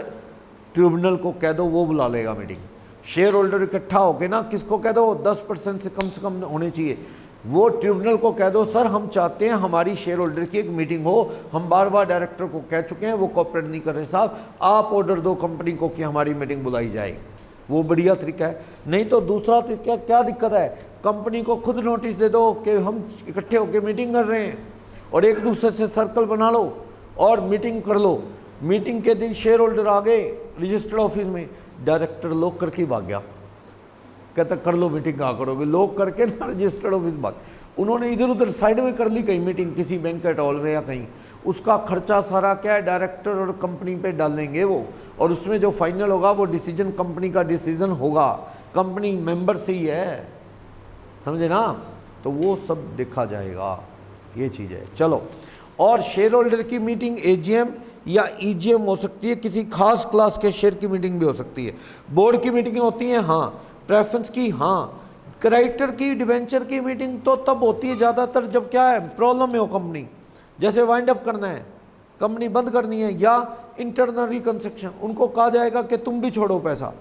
ट्रिब्यूनल को कह दो वो बुला लेगा मीटिंग। शेयर होल्डर इकट्ठा होके ना किसको कह दो 10% से कम होने चाहिए, वो ट्रिब्यूनल को कह दो सर हम चाहते हैं हमारी शेयर होल्डर की एक मीटिंग हो, हम बार बार डायरेक्टर को कह चुके हैं वो कोऑपरेट नहीं कर रहे साहब, आप ऑर्डर दो कंपनी को कि हमारी मीटिंग बुलाई जाए। वो बढ़िया तरीका है। नहीं तो दूसरा तरीका क्या दिक्कत है, कंपनी को खुद नोटिस दे दो कि हम इकट्ठे होकर मीटिंग कर रहे हैं और एक दूसरे से सर्कल बना लो और मीटिंग कर लो। मीटिंग के दिन शेयर होल्डर आ गए रजिस्टर्ड ऑफिस में, डायरेक्टर लॉक करके भाग गया, कहता कर लो मीटिंग कहाँ करोगे, लॉक करके ना रजिस्टर्ड ऑफिस भाग। उन्होंने इधर उधर साइड में कर ली कहीं मीटिंग किसी बैंक्वेट हॉल में या कहीं, उसका खर्चा सारा क्या है डायरेक्टर और कंपनी पे डालेंगे वो, और उसमें जो फाइनल होगा वो डिसीजन कंपनी का डिसीजन होगा, कंपनी मेंबर से ही है, समझे ना। तो वो सब देखा जाएगा, ये चीज़ है। चलो, और शेयर होल्डर की मीटिंग AGM या EGM हो सकती है, किसी खास क्लास के शेयर की मीटिंग भी हो सकती है। बोर्ड की मीटिंग होती है हाँ, प्रेफरेंस की हाँ, क्रेडिटर की डिवेंचर की मीटिंग तो तब होती है ज़्यादातर जब क्या है प्रॉब्लम में हो कंपनी, जैसे वाइंड अप करना है, कंपनी बंद करनी है या इंटरनल रिकंस्ट्रक्शन, उनको कहा जाएगा कि तुम भी छोड़ो पैसा,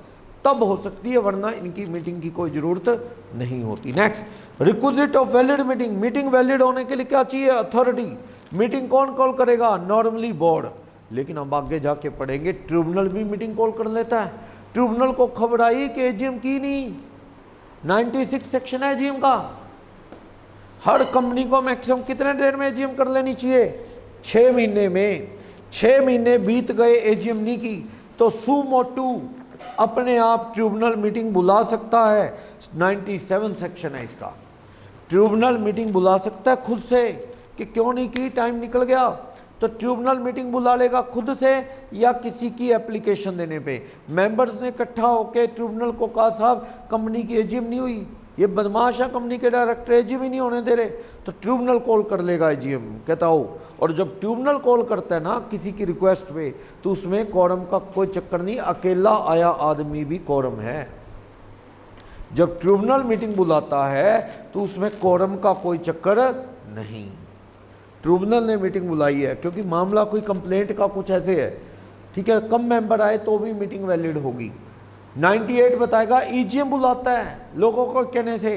तब हो सकती है, वरना इनकी मीटिंग की कोई ज़रूरत नहीं होती। Next, requisite of valid meeting, meeting valid होने के लिए क्या चाहिए, अथॉरिटी। मीटिंग कौन कॉल करेगा, नॉर्मली बोर्ड, लेकिन हम आगे जाके पढ़ेंगे ट्रिब्यूनल भी मीटिंग कॉल कर लेता है। ट्रिब्यूनल को खबर आई कि AGM की नहीं, 96 सेक्शन है AGM का, हर कंपनी को मैक्सिमम कितने देर में AGM कर लेनी चाहिए, 6 महीने में। 6 महीने बीत गए AGM नहीं की तो सू मोटू अपने आप ट्रिब्यूनल मीटिंग बुला सकता है, 97 सेक्शन है इसका। ट्रिब्यूनल मीटिंग बुला सकता है खुद से कि क्यों नहीं की, टाइम निकल गया, तो ट्रिब्यूनल मीटिंग बुला लेगा खुद से या किसी की एप्लीकेशन देने पे। मेंबर्स ने इकट्ठा होकर ट्रिब्यूनल को कहा साहब कंपनी की AGM नहीं हुई, ये बदमाश है कंपनी के डायरेक्टर AGM ही नहीं होने दे रहे, तो ट्रिब्यूनल कॉल कर लेगा AGM, कहता हो। और जब ट्रिब्यूनल कॉल करता है ना किसी की रिक्वेस्ट पे, तो उसमें कोरम का कोई चक्कर नहीं, अकेला आया आदमी भी कोरम है। जब ट्रिब्यूनल मीटिंग बुलाता है तो उसमें कोरम का कोई चक्कर नहीं। ट्रिब्यूनल ने मीटिंग बुलाई है क्योंकि मामला कोई कंप्लेंट का कुछ ऐसे है, ठीक है, कम मेंबर आए तो भी मीटिंग वैलिड होगी। 98 बताएगा EGM बुलाता है लोगों को कहने से,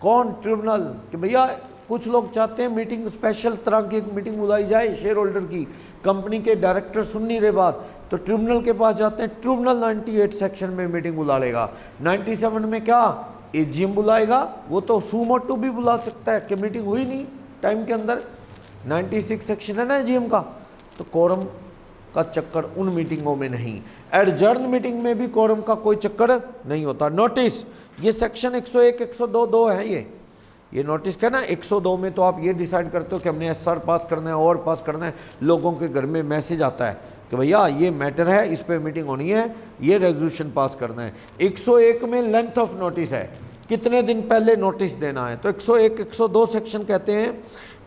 कौन, ट्रिब्यूनल, कि भैया कुछ लोग चाहते हैं मीटिंग स्पेशल तरह की मीटिंग बुलाई जाए शेयर होल्डर की, कंपनी के डायरेक्टर सुन नहीं रहे बात, तो ट्रिब्यूनल के पास जाते हैं, ट्रिब्यूनल 98 सेक्शन में मीटिंग बुला लेगा। 97 में क्या AGM बुलाएगा, वो तो सुमोटू भी बुला सकता है कि मीटिंग हुई नहीं टाइम के अंदर, 96 सेक्शन है ना AGM का, तो कोरम का चक्कर उन मीटिंगों में नहीं। एडजर्न मीटिंग में भी कोरम का कोई चक्कर नहीं होता। नोटिस, ये सेक्शन 101, 102 है, ये नोटिस क्या ना 102 में तो आप ये डिसाइड करते हो कि हमने SR पास करना है और पास करना है, लोगों के घर में मैसेज आता है कि भैया ये मैटर है, इस पे मीटिंग होनी है, ये रेजोल्यूशन पास करना है। 101 में लेंथ ऑफ नोटिस है, कितने दिन पहले नोटिस देना है। तो 101, 102 सेक्शन कहते हैं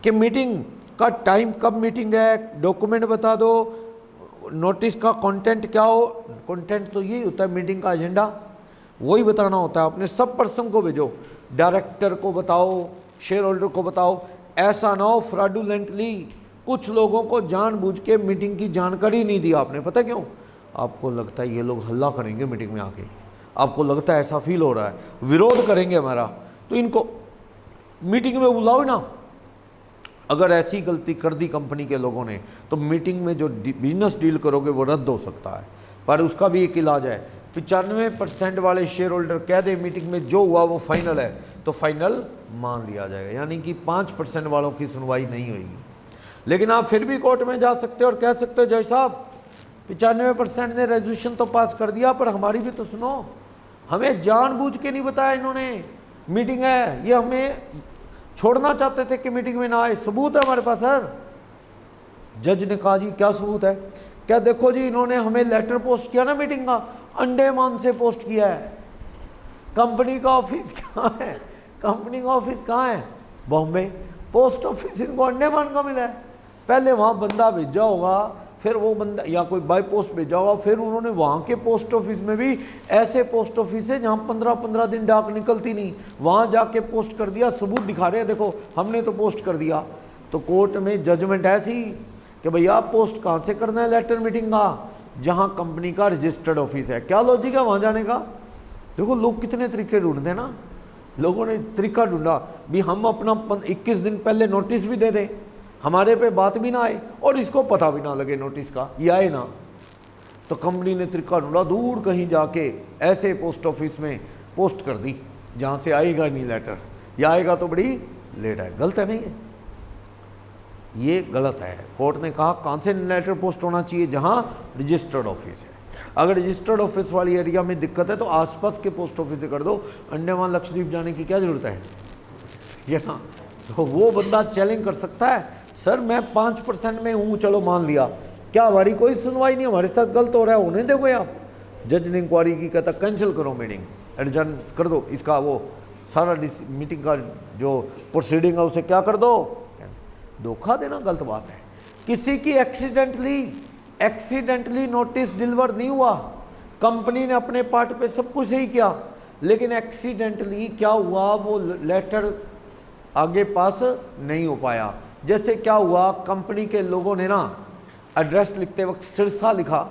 कि मीटिंग का टाइम, कब मीटिंग है, डॉक्यूमेंट बता दो, नोटिस का कंटेंट क्या हो। कंटेंट तो यही होता है मीटिंग का एजेंडा, वही बताना होता है। अपने सब पर्सन को भेजो, डायरेक्टर को बताओ, शेयर होल्डर को बताओ, ऐसा ना हो फ्रॉडुलेंटली कुछ लोगों को जानबूझ के मीटिंग की जानकारी नहीं दी आपने। पता क्यों, आपको लगता है ये लोग हल्ला करेंगे मीटिंग में आके, आपको लगता है ऐसा फील हो रहा है विरोध करेंगे हमारा, तो इनको मीटिंग में बुलाओ ना। अगर ऐसी गलती कर दी कंपनी के लोगों ने तो मीटिंग में जो बिजनेस डील करोगे वो रद्द हो सकता है। पर उसका भी एक इलाज है, 95% वाले शेयर होल्डर कह दे मीटिंग में जो हुआ वो फाइनल है, तो फाइनल मान लिया जाएगा, यानी कि 5% वालों की सुनवाई नहीं होगी। लेकिन आप फिर भी कोर्ट में जा सकते हो और कह सकते हो जज साहब 95% ने रेजोल्यूशन तो पास कर दिया, पर हमारी भी तो सुनो, हमें जानबूझ के नहीं बताया इन्होंने मीटिंग है, ये हमें छोड़ना चाहते थे कि मीटिंग में ना आए, सबूत है हमारे पास सर। जज ने कहा जी क्या सबूत है? क्या देखो जी इन्होंने हमें लेटर पोस्ट किया ना मीटिंग का, अंडमान से पोस्ट किया है। कंपनी का ऑफिस कहाँ है? कंपनी का ऑफिस कहाँ है? बॉम्बे। पोस्ट ऑफिस इनको अंडमान का मिला है। पहले वहाँ बंदा भेजा होगा, फिर वो बंदा या कोई बाई पोस्ट भेजा होगा, फिर उन्होंने वहाँ के पोस्ट ऑफिस में भी, ऐसे पोस्ट ऑफिस है जहाँ 15-15 दिन डाक निकलती नहीं, वहाँ जाके पोस्ट कर दिया, सबूत दिखा रहे हैं देखो हमने तो पोस्ट कर दिया। तो कोर्ट में जजमेंट ऐसी कि भैया पोस्ट कहाँ से करना है लेटर मीटिंग का? जहाँ कंपनी का रजिस्टर्ड ऑफिस है। क्या लॉजिक है वहाँ जाने का? देखो लोग कितने तरीके ढूंढते हैं ना, लोगों ने तरीका ढूंढा भी हम अपना 21 दिन पहले नोटिस भी दे दें, हमारे पे बात भी ना आए और इसको पता भी ना लगे नोटिस का, ये आए ना। तो कंपनी ने तरीका ढूंढा, दूर कहीं जाके ऐसे पोस्ट ऑफिस में पोस्ट कर दी जहाँ से आएगा नहीं लेटर, या आएगा तो बड़ी लेट है। गलत है नहीं है? ये गलत है। कोर्ट ने कहा कहाँ से लेटर पोस्ट होना चाहिए? जहाँ रजिस्टर्ड ऑफिस है। अगर रजिस्टर्ड ऑफिस वाली एरिया में दिक्कत है तो आसपास के पोस्ट ऑफिस से कर दो, अंडमान लक्षद्वीप जाने की क्या ज़रूरत है, ये ना। तो वो बंदा चैलेंज कर सकता है, सर मैं 5% में हूँ, चलो मान लिया, क्या हमारी कोई सुनवाई नहीं, हमारे साथ गलत हो रहा है, उन्हें देखो आप। जज ने इंक्वायरी की, कहता कैंसिल करो मीटिंग, एडजर्न कर दो, इसका वो सारा मीटिंग का जो प्रोसीडिंग है उसे क्या कर दो। धोखा देना गलत बात है। किसी की एक्सीडेंटली नोटिस डिलीवर नहीं हुआ, कंपनी ने अपने पार्ट पे सब कुछ सही किया, लेकिन एक्सीडेंटली क्या हुआ, वो लेटर आगे पास नहीं हो पाया। जैसे क्या हुआ, कंपनी के लोगों ने ना एड्रेस लिखते वक्त सिरसा लिखा,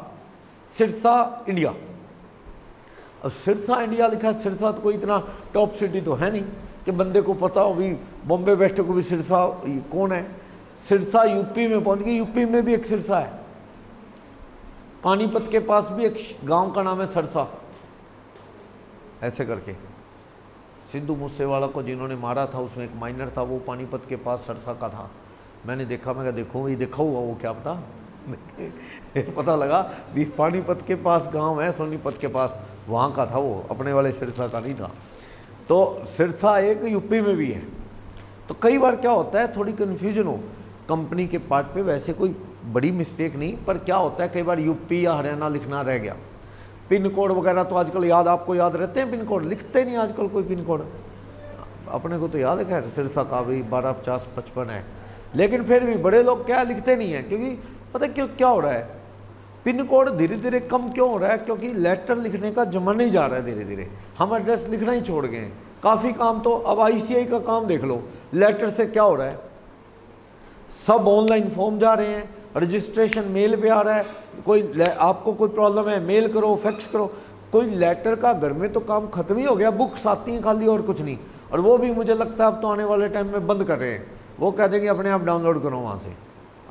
सिरसा इंडिया। अब सिरसा इंडिया लिखा, सिरसा तो कोई इतना टॉप सिटी तो है नहीं कि बंदे को पता हो भी, बॉम्बे बैठे को भी सिरसा कौन है। सिरसा यूपी में पहुंच गई, यूपी में भी एक सिरसा है, पानीपत के पास भी एक गांव का नाम है सरसा। ऐसे करके सिद्धू मूसेवाला को जिन्होंने मारा था उसमें एक माइनर था, वो पानीपत के पास सरसा का था। मैंने देखा, मैं देखो भाई देखा हुआ वो क्या पता पता लगा भी पानीपत के पास गांव है, सोनीपत के पास, वहाँ का था वो, अपने वाले सिरसा का नहीं था। तो सिरसा एक यूपी में भी है। तो कई बार क्या होता है, थोड़ी कन्फ्यूजन हो कंपनी के पार्ट पे, वैसे कोई बड़ी मिस्टेक नहीं, पर क्या होता है कई बार यूपी या हरियाणा लिखना रह गया। पिन कोड वगैरह तो आजकल आपको याद रहते हैं, पिन कोड लिखते नहीं आजकल कोई पिन कोड, अपने को तो याद है खैर सिरसा का भी 125055 है, लेकिन फिर भी बड़े लोग क्या लिखते नहीं है, क्योंकि पता क्यों क्या हो रहा है, पिन कोड धीरे धीरे कम क्यों हो रहा है, क्योंकि लेटर लिखने का जमाना ही जा रहा है धीरे धीरे, हम एड्रेस लिखना ही छोड़ गए हैं। काफ़ी काम तो अब ICI का काम देख लो, लेटर से क्या हो रहा है, सब ऑनलाइन फॉर्म जा रहे हैं, रजिस्ट्रेशन मेल पे आ रहा है, कोई आपको कोई प्रॉब्लम है मेल करो, फैक्स करो, कोई लेटर का घर में तो काम खत्म ही हो गया, बुक्स आती हैं खाली और कुछ नहीं। और वो भी मुझे लगता है अब तो आने वाले टाइम में बंद कर रहे हैं, वो कह देंगे अपने आप डाउनलोड करो वहाँ से,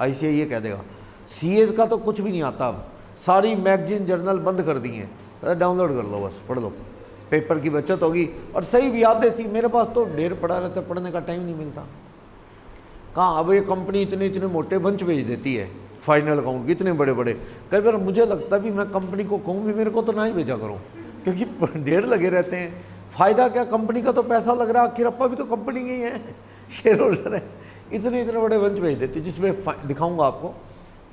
ICI ये कह देगा। CS का तो कुछ भी नहीं आता अब, सारी मैगजीन जर्नल बंद कर दी हैं, डाउनलोड कर लो बस, पढ़ लो, पेपर की बचत होगी। और सही भी यादें सी, मेरे पास तो ढेर पड़ा रहता, पढ़ने का टाइम नहीं मिलता। कहाँ अब ये कंपनी इतने इतने मोटे बंच भेज देती है, फाइनल अकाउंट कितने बड़े बड़े, कई बार मुझे लगता है भी मैं कंपनी को कहूँ भी मेरे को तो ना ही भेजा करो, क्योंकि ढेर लगे रहते हैं। फ़ायदा क्या, कंपनी का तो पैसा लग रहा है, आखिर अप्पा भी तो कंपनी के ही है, शेयर होल्डर है, इतने इतने बड़े बंच भेज देती है, जिसमें दिखाऊंगा आपको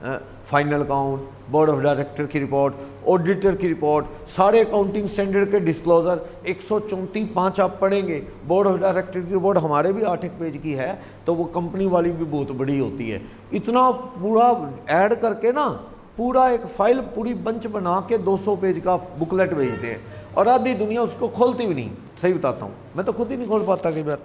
final account, board of director की रिपोर्ट, ऑडिटर की रिपोर्ट, सारे अकाउंटिंग स्टैंडर्ड के डिस्क्लोजर, 134 आप पढ़ेंगे। बोर्ड ऑफ डायरेक्टर की रिपोर्ट हमारे भी 8 पेज की है, तो वो कंपनी वाली भी बहुत बड़ी होती है। इतना पूरा ऐड करके ना, पूरा एक फाइल पूरी बंच बना के 200 पेज का बुकलेट भेजते हैं, और आधी दुनिया उसको खोलती भी नहीं। सही बताता हूँ, मैं तो खुद ही नहीं खोल पाता कई बार।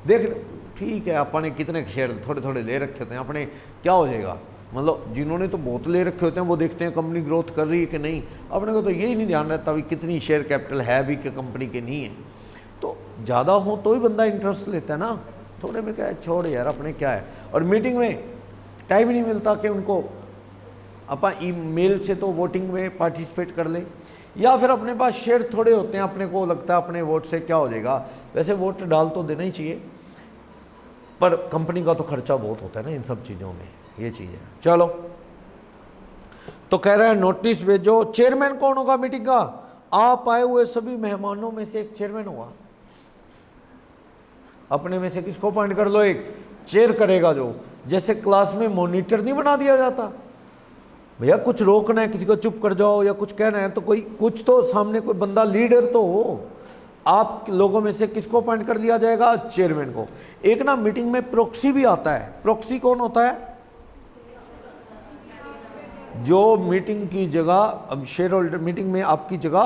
देख ठीक है, अपने कितने शेयर थोड़े थोड़े ले रखे होते हैं, अपने क्या हो जाएगा, मतलब जिन्होंने तो बहुत ले रखे होते हैं वो देखते हैं कंपनी ग्रोथ कर रही है कि नहीं, अपने को तो यही नहीं ध्यान रहता भी कितनी शेयर कैपिटल है भी कि कंपनी के नहीं है। तो ज़्यादा हो तो ही बंदा इंटरेस्ट लेता है ना, थोड़े में क्या है, छोड़ यार अपने क्या है। और मीटिंग में टाइम ही नहीं मिलता कि उनको अपन ईमेल से तो वोटिंग में पार्टिसिपेट कर लें, या फिर अपने पास शेयर थोड़े होते हैं, अपने को लगता है अपने वोट से क्या हो जाएगा। वैसे वोट डाल तो देना ही चाहिए, पर कंपनी का तो खर्चा बहुत होता है ना इन सब चीज़ों में, ये चीज़ है। चलो, तो कह रहा है नोटिस भेजो। चेयरमैन कौन होगा मीटिंग का? आप आए हुए सभी मेहमानों में से एक चेयरमैन होगा। अपने में से किसको अपॉइंट कर लो, एक चेयर करेगा। जो जैसे क्लास में मॉनिटर नहीं बना दिया जाता, भैया कुछ रोकना है, किसी को चुप कर जाओ या कुछ कहना है तो कोई कुछ तो सामने कोई बंदा लीडर तो हो। आप लोगों में से किसको अपॉइंट कर लिया जाएगा? चेयरमैन को। एक ना मीटिंग में प्रोक्सी भी आता है। प्रोक्सी कौन होता है? जो मीटिंग की जगह, अब शेयर होल्डर मीटिंग में आपकी जगह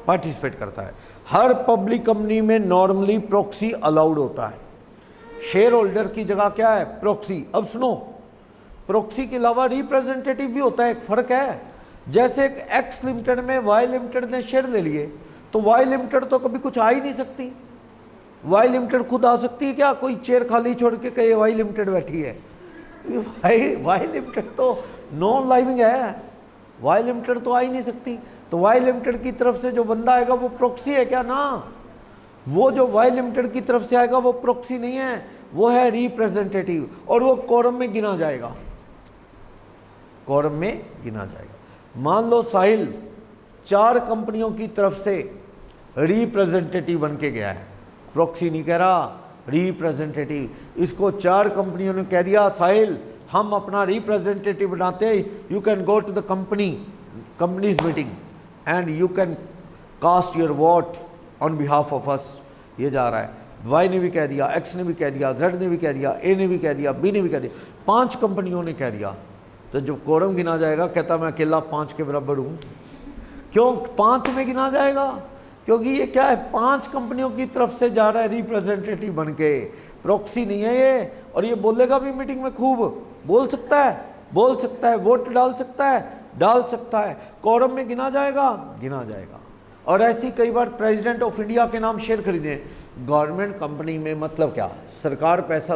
पार्टिसिपेट करता है। हर पब्लिक कंपनी में नॉर्मली प्रोक्सी अलाउड होता है। शेयर होल्डर की जगह क्या है? प्रोक्सी। अब सुनो, प्रोक्सी के अलावा रिप्रेजेंटेटिव भी होता है। एक फर्क है। जैसे एक एक्स लिमिटेड में वाई लिमिटेड ने शेयर ले लिए, तो वाई लिमिटेड तो कभी कुछ आ ही नहीं सकती। वाई लिमिटेड खुद आ सकती है क्या? कोई चेयर खाली छोड़ के कहे वाई लिमिटेड बैठी है? वाई लिमिटेड तो नॉन लाइविंग है, वाई लिमिटेड तो आ ही नहीं सकती। तो वाई लिमिटेड की तरफ से जो बंदा आएगा वो प्रोक्सी है क्या? ना, वो जो वाई लिमिटेड की तरफ से आएगा वो प्रोक्सी नहीं है, वो है रिप्रेजेंटेटिव, और वो कोरम में गिना जाएगा। कोरम में गिना जाएगा। मान लो साहिल 4 कंपनियों की तरफ से रिप्रेजेंटेटिव बन के गया है, प्रोक्सी नहीं कह रहा, रिप्रेजेंटेटिव। इसको 4 कंपनियों ने कह दिया साहिल हम अपना रिप्रेजेंटेटिव बनाते हैं, you can go to the company's meeting and you can cast your vote on behalf of us. ये जा रहा है। वाई ने भी कह दिया, एक्स ने भी कह दिया, जेड ने भी कह दिया, ए ने भी कह दिया, बी ने भी कह दिया, 5 कंपनियों ने कह दिया। तो जब कोरम गिना जाएगा कहता मैं अकेला 5 के बराबर हूँ। क्यों 5 में गिना जाएगा? क्योंकि ये क्या है, 5 कंपनियों की तरफ से जा रहा है रिप्रेजेंटेटिव बन के, प्रोक्सी नहीं है ये। और ये बोलेगा भी मीटिंग में, खूब बोल सकता है, वोट डाल सकता है। कोरम में गिना जाएगा। और ऐसी कई बार प्रेसिडेंट ऑफ इंडिया के नाम शेयर खरीदे। गवर्नमेंट कंपनी में मतलब क्या, सरकार पैसा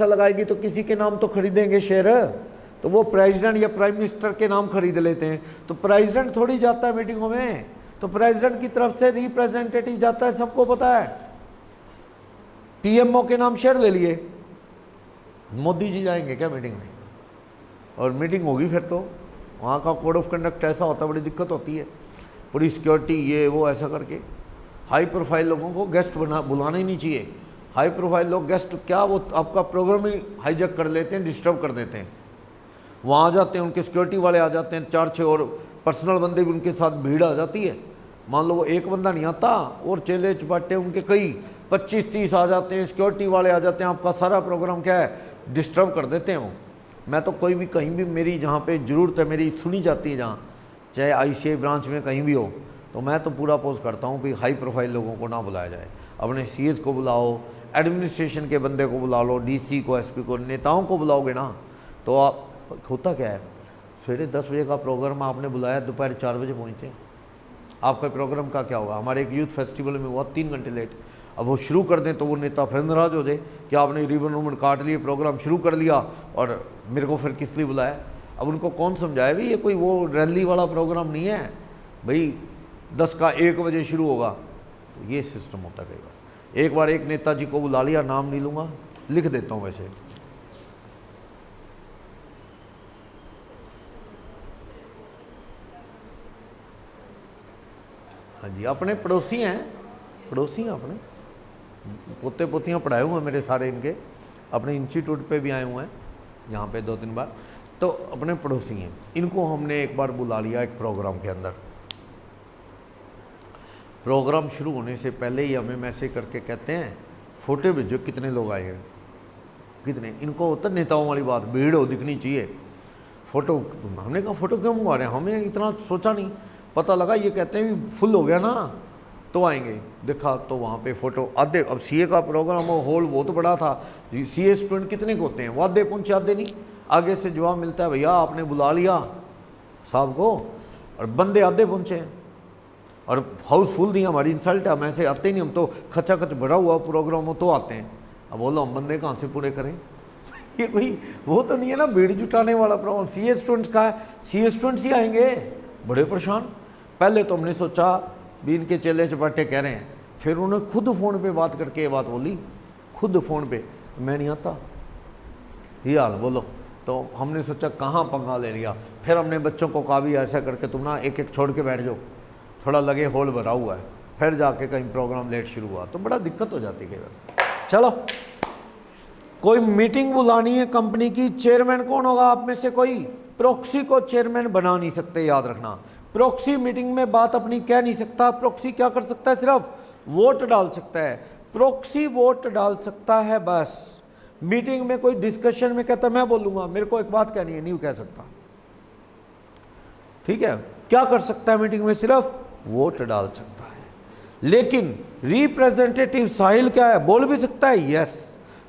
लगाएगी तो किसी के नाम तो खरीदेंगे शेयर, तो वो प्रेसिडेंट या प्राइम मिनिस्टर के नाम खरीद लेते हैं। तो प्रेसिडेंट थोड़ी जाता है मीटिंगों में, तो प्रेसिडेंट की तरफ से रिप्रेजेंटेटिव जाता है, सबको पता है। पीएमओ के नाम शेयर ले लिए, मोदी जी जाएंगे क्या मीटिंग में? और मीटिंग होगी फिर तो वहाँ का कोड ऑफ कंडक्ट ऐसा होता है, बड़ी दिक्कत होती है, पूरी सिक्योरिटी ये वो ऐसा करके। हाई प्रोफाइल लोगों को गेस्ट बुलाना ही नहीं चाहिए। हाई प्रोफाइल लोग गेस्ट क्या, वो आपका प्रोग्राम ही हाईजैक कर लेते हैं, डिस्टर्ब कर देते हैं। वहाँ आ जाते हैं, उनके सिक्योरिटी वाले आ जाते हैं, 4-6 और पर्सनल बंदे भी उनके साथ भीड़ आ जाती है। मान लो वो एक बंदा नहीं आता और चेले चपाटे उनके कई 25-30 आ जाते हैं, सिक्योरिटी वाले आ जाते हैं, आपका सारा प्रोग्राम क्या है, डिस्टर्ब कर देते हैं वो। मैं तो कोई भी कहीं भी मेरी जहाँ पे ज़रूरत है मेरी सुनी जाती है, जहाँ चाहे ICI ब्रांच में कहीं भी हो, तो मैं तो पूरा पोज करता हूँ कि हाई प्रोफाइल लोगों को ना बुलाया जाए। अपने CS को बुलाओ, एडमिनिस्ट्रेशन के बंदे को बुला लो, DC को, SP को, नेताओं को बुलाओगे ना तो आप, होता क्या है, सवेरे 10 बजे का प्रोग्राम आपने बुलाया, दोपहर 4 बजे पहुँचते हैं। आपका प्रोग्राम का क्या होगा? हमारे एक यूथ फेस्टिवल में हुआ 3 घंटे लेट। अब वो शुरू कर दें तो वो नेता फिर नाराज़ हो जाए कि आपने रिबन रूबन काट लिए, प्रोग्राम शुरू कर लिया और मेरे को फिर किस लिए बुलाया। अब उनको कौन समझाए भाई ये कोई वो रैली वाला प्रोग्राम नहीं है भाई, 10 का 1 बजे शुरू होगा। तो ये सिस्टम होता है कई बार। एक बार एक नेताजी को बुला लिया, नाम नहीं लूँगा, लिख देता हूँ वैसे। हाँ जी, अपने पड़ोसी हैं अपने, पोते पोतियाँ पढ़ाए हुए हैं मेरे सारे इनके, अपने इंस्टीट्यूट पे भी आए हुए हैं यहाँ पे 2-3 बार, तो अपने पड़ोसी हैं। इनको हमने एक बार बुला लिया एक प्रोग्राम के अंदर। प्रोग्राम शुरू होने से पहले ही हमें मैसेज करके कहते हैं फ़ोटो भेजो कितने लोग आए हैं, कितने। इनको होता नेताओं वाली बात, भीड़ हो दिखनी चाहिए, फ़ोटो। हमने कहा फ़ोटो क्यों मंगवा रहे हैं, हमें इतना सोचा नहीं, पता लगा ये कहते हैं फुल हो गया ना तो आएंगे। देखा तो वहाँ पे फ़ोटो आधे, अब CA का प्रोग्राम हो, हॉल बहुत बड़ा था, CA स्टूडेंट कितने को होते हैं, वो आधे पहुँचे आधे नहीं। आगे से जवाब मिलता है भैया आपने बुला लिया साहब को और बंदे आधे पहुँचे हैं और हाउसफुल दी हमारी इंसल्ट है, हम ऐसे आते ही नहीं, हम तो खचा खच भरा हुआ प्रोग्राम हो तो आते हैं। अब बोलो हम बंदे कहाँ से पूरे करें ये कोई वो तो नहीं है ना भीड़ जुटाने वाला प्रोग्राम। CA स्टूडेंट्स का है, CA स्टूडेंट्स ही आएंगे, बड़े परेशान। पहले तो हमने सोचा भी इनके चेले चपाटे कह रहे हैं, फिर उन्होंने खुद फ़ोन पे बात करके ये बात बोली, खुद फ़ोन पे, मैं नहीं आता, ये हाल बोलो। तो हमने सोचा कहाँ पंगा ले लिया। फिर हमने बच्चों को कहा भी ऐसा करके तुम ना एक एक छोड़ के बैठ जाओ, थोड़ा लगे हॉल भरा हुआ है, फिर जाके कहीं प्रोग्राम लेट शुरू हुआ तो बड़ा दिक्कत हो जाती है कई बार। चलो, कोई मीटिंग बुलानी है कंपनी की, चेयरमैन कौन होगा आप में से कोई? प्रॉक्सी को चेयरमैन बना नहीं सकते, याद रखना। प्रॉक्सी मीटिंग में बात अपनी कह नहीं सकता। प्रॉक्सी क्या कर सकता है? सिर्फ वोट डाल सकता है। प्रॉक्सी वोट डाल सकता है बस। मीटिंग में कोई डिस्कशन में कहता मैं बोलूंगा, मेरे को एक बात कहनी है, नहीं कह सकता। ठीक है, क्या कर सकता है मीटिंग में? सिर्फ वोट डाल सकता है। लेकिन रिप्रेजेंटेटिव साहिल क्या है? बोल भी सकता है। यस,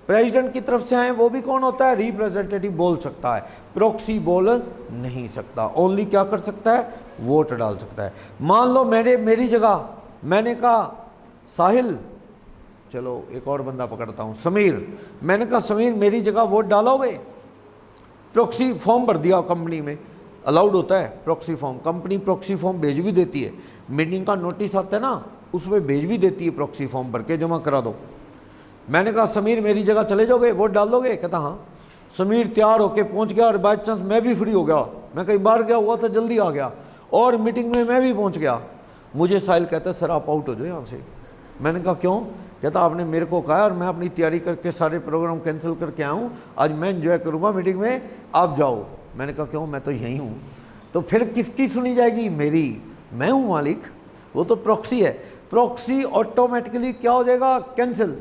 प्रेसिडेंट की तरफ से आए वो भी कौन होता है? रिप्रेजेंटेटिव बोल सकता है। प्रॉक्सी बोल नहीं सकता, ओनली क्या कर सकता है? वोट डाल सकता है। मान लो मेरी जगह मैंने कहा साहिल, चलो एक और बंदा पकड़ता हूं, समीर, मैंने कहा समीर मेरी जगह वोट डालोगे? प्रॉक्सी फॉर्म भर दिया कंपनी में, अलाउड होता है proxy form, company proxy form भेज भी देती है। मीटिंग का नोटिस आता है ना, उसमें भेज भी देती है प्रॉक्सी फॉर्म भर के जमा करा दो। मैंने कहा समीर मेरी जगह चले जाओगे, वोट डाल दोगे? कहता हाँ। समीर तैयार होके पहुंच गया और बाई चांस मैं भी फ्री हो गया, मैं कहीं बाहर गया हुआ था, जल्दी आ गया और मीटिंग में मैं भी पहुंच गया। मुझे साहिल कहता है सर आप आउट हो जाओ यहाँ से। मैंने कहा क्यों? कहता आपने मेरे को कहा और मैं अपनी तैयारी करके सारे प्रोग्राम कैंसिल करके आया हूँ, आज मैं एंजॉय करूँगा मीटिंग में, आप जाओ। मैंने कहा क्यों? मैं तो यहीं हूँ। तो फिर किसकी सुनी जाएगी? मेरी। मैं हूँ मालिक, वो तो प्रॉक्सी है। प्रॉक्सी ऑटोमेटिकली क्या हो जाएगा? कैंसिल।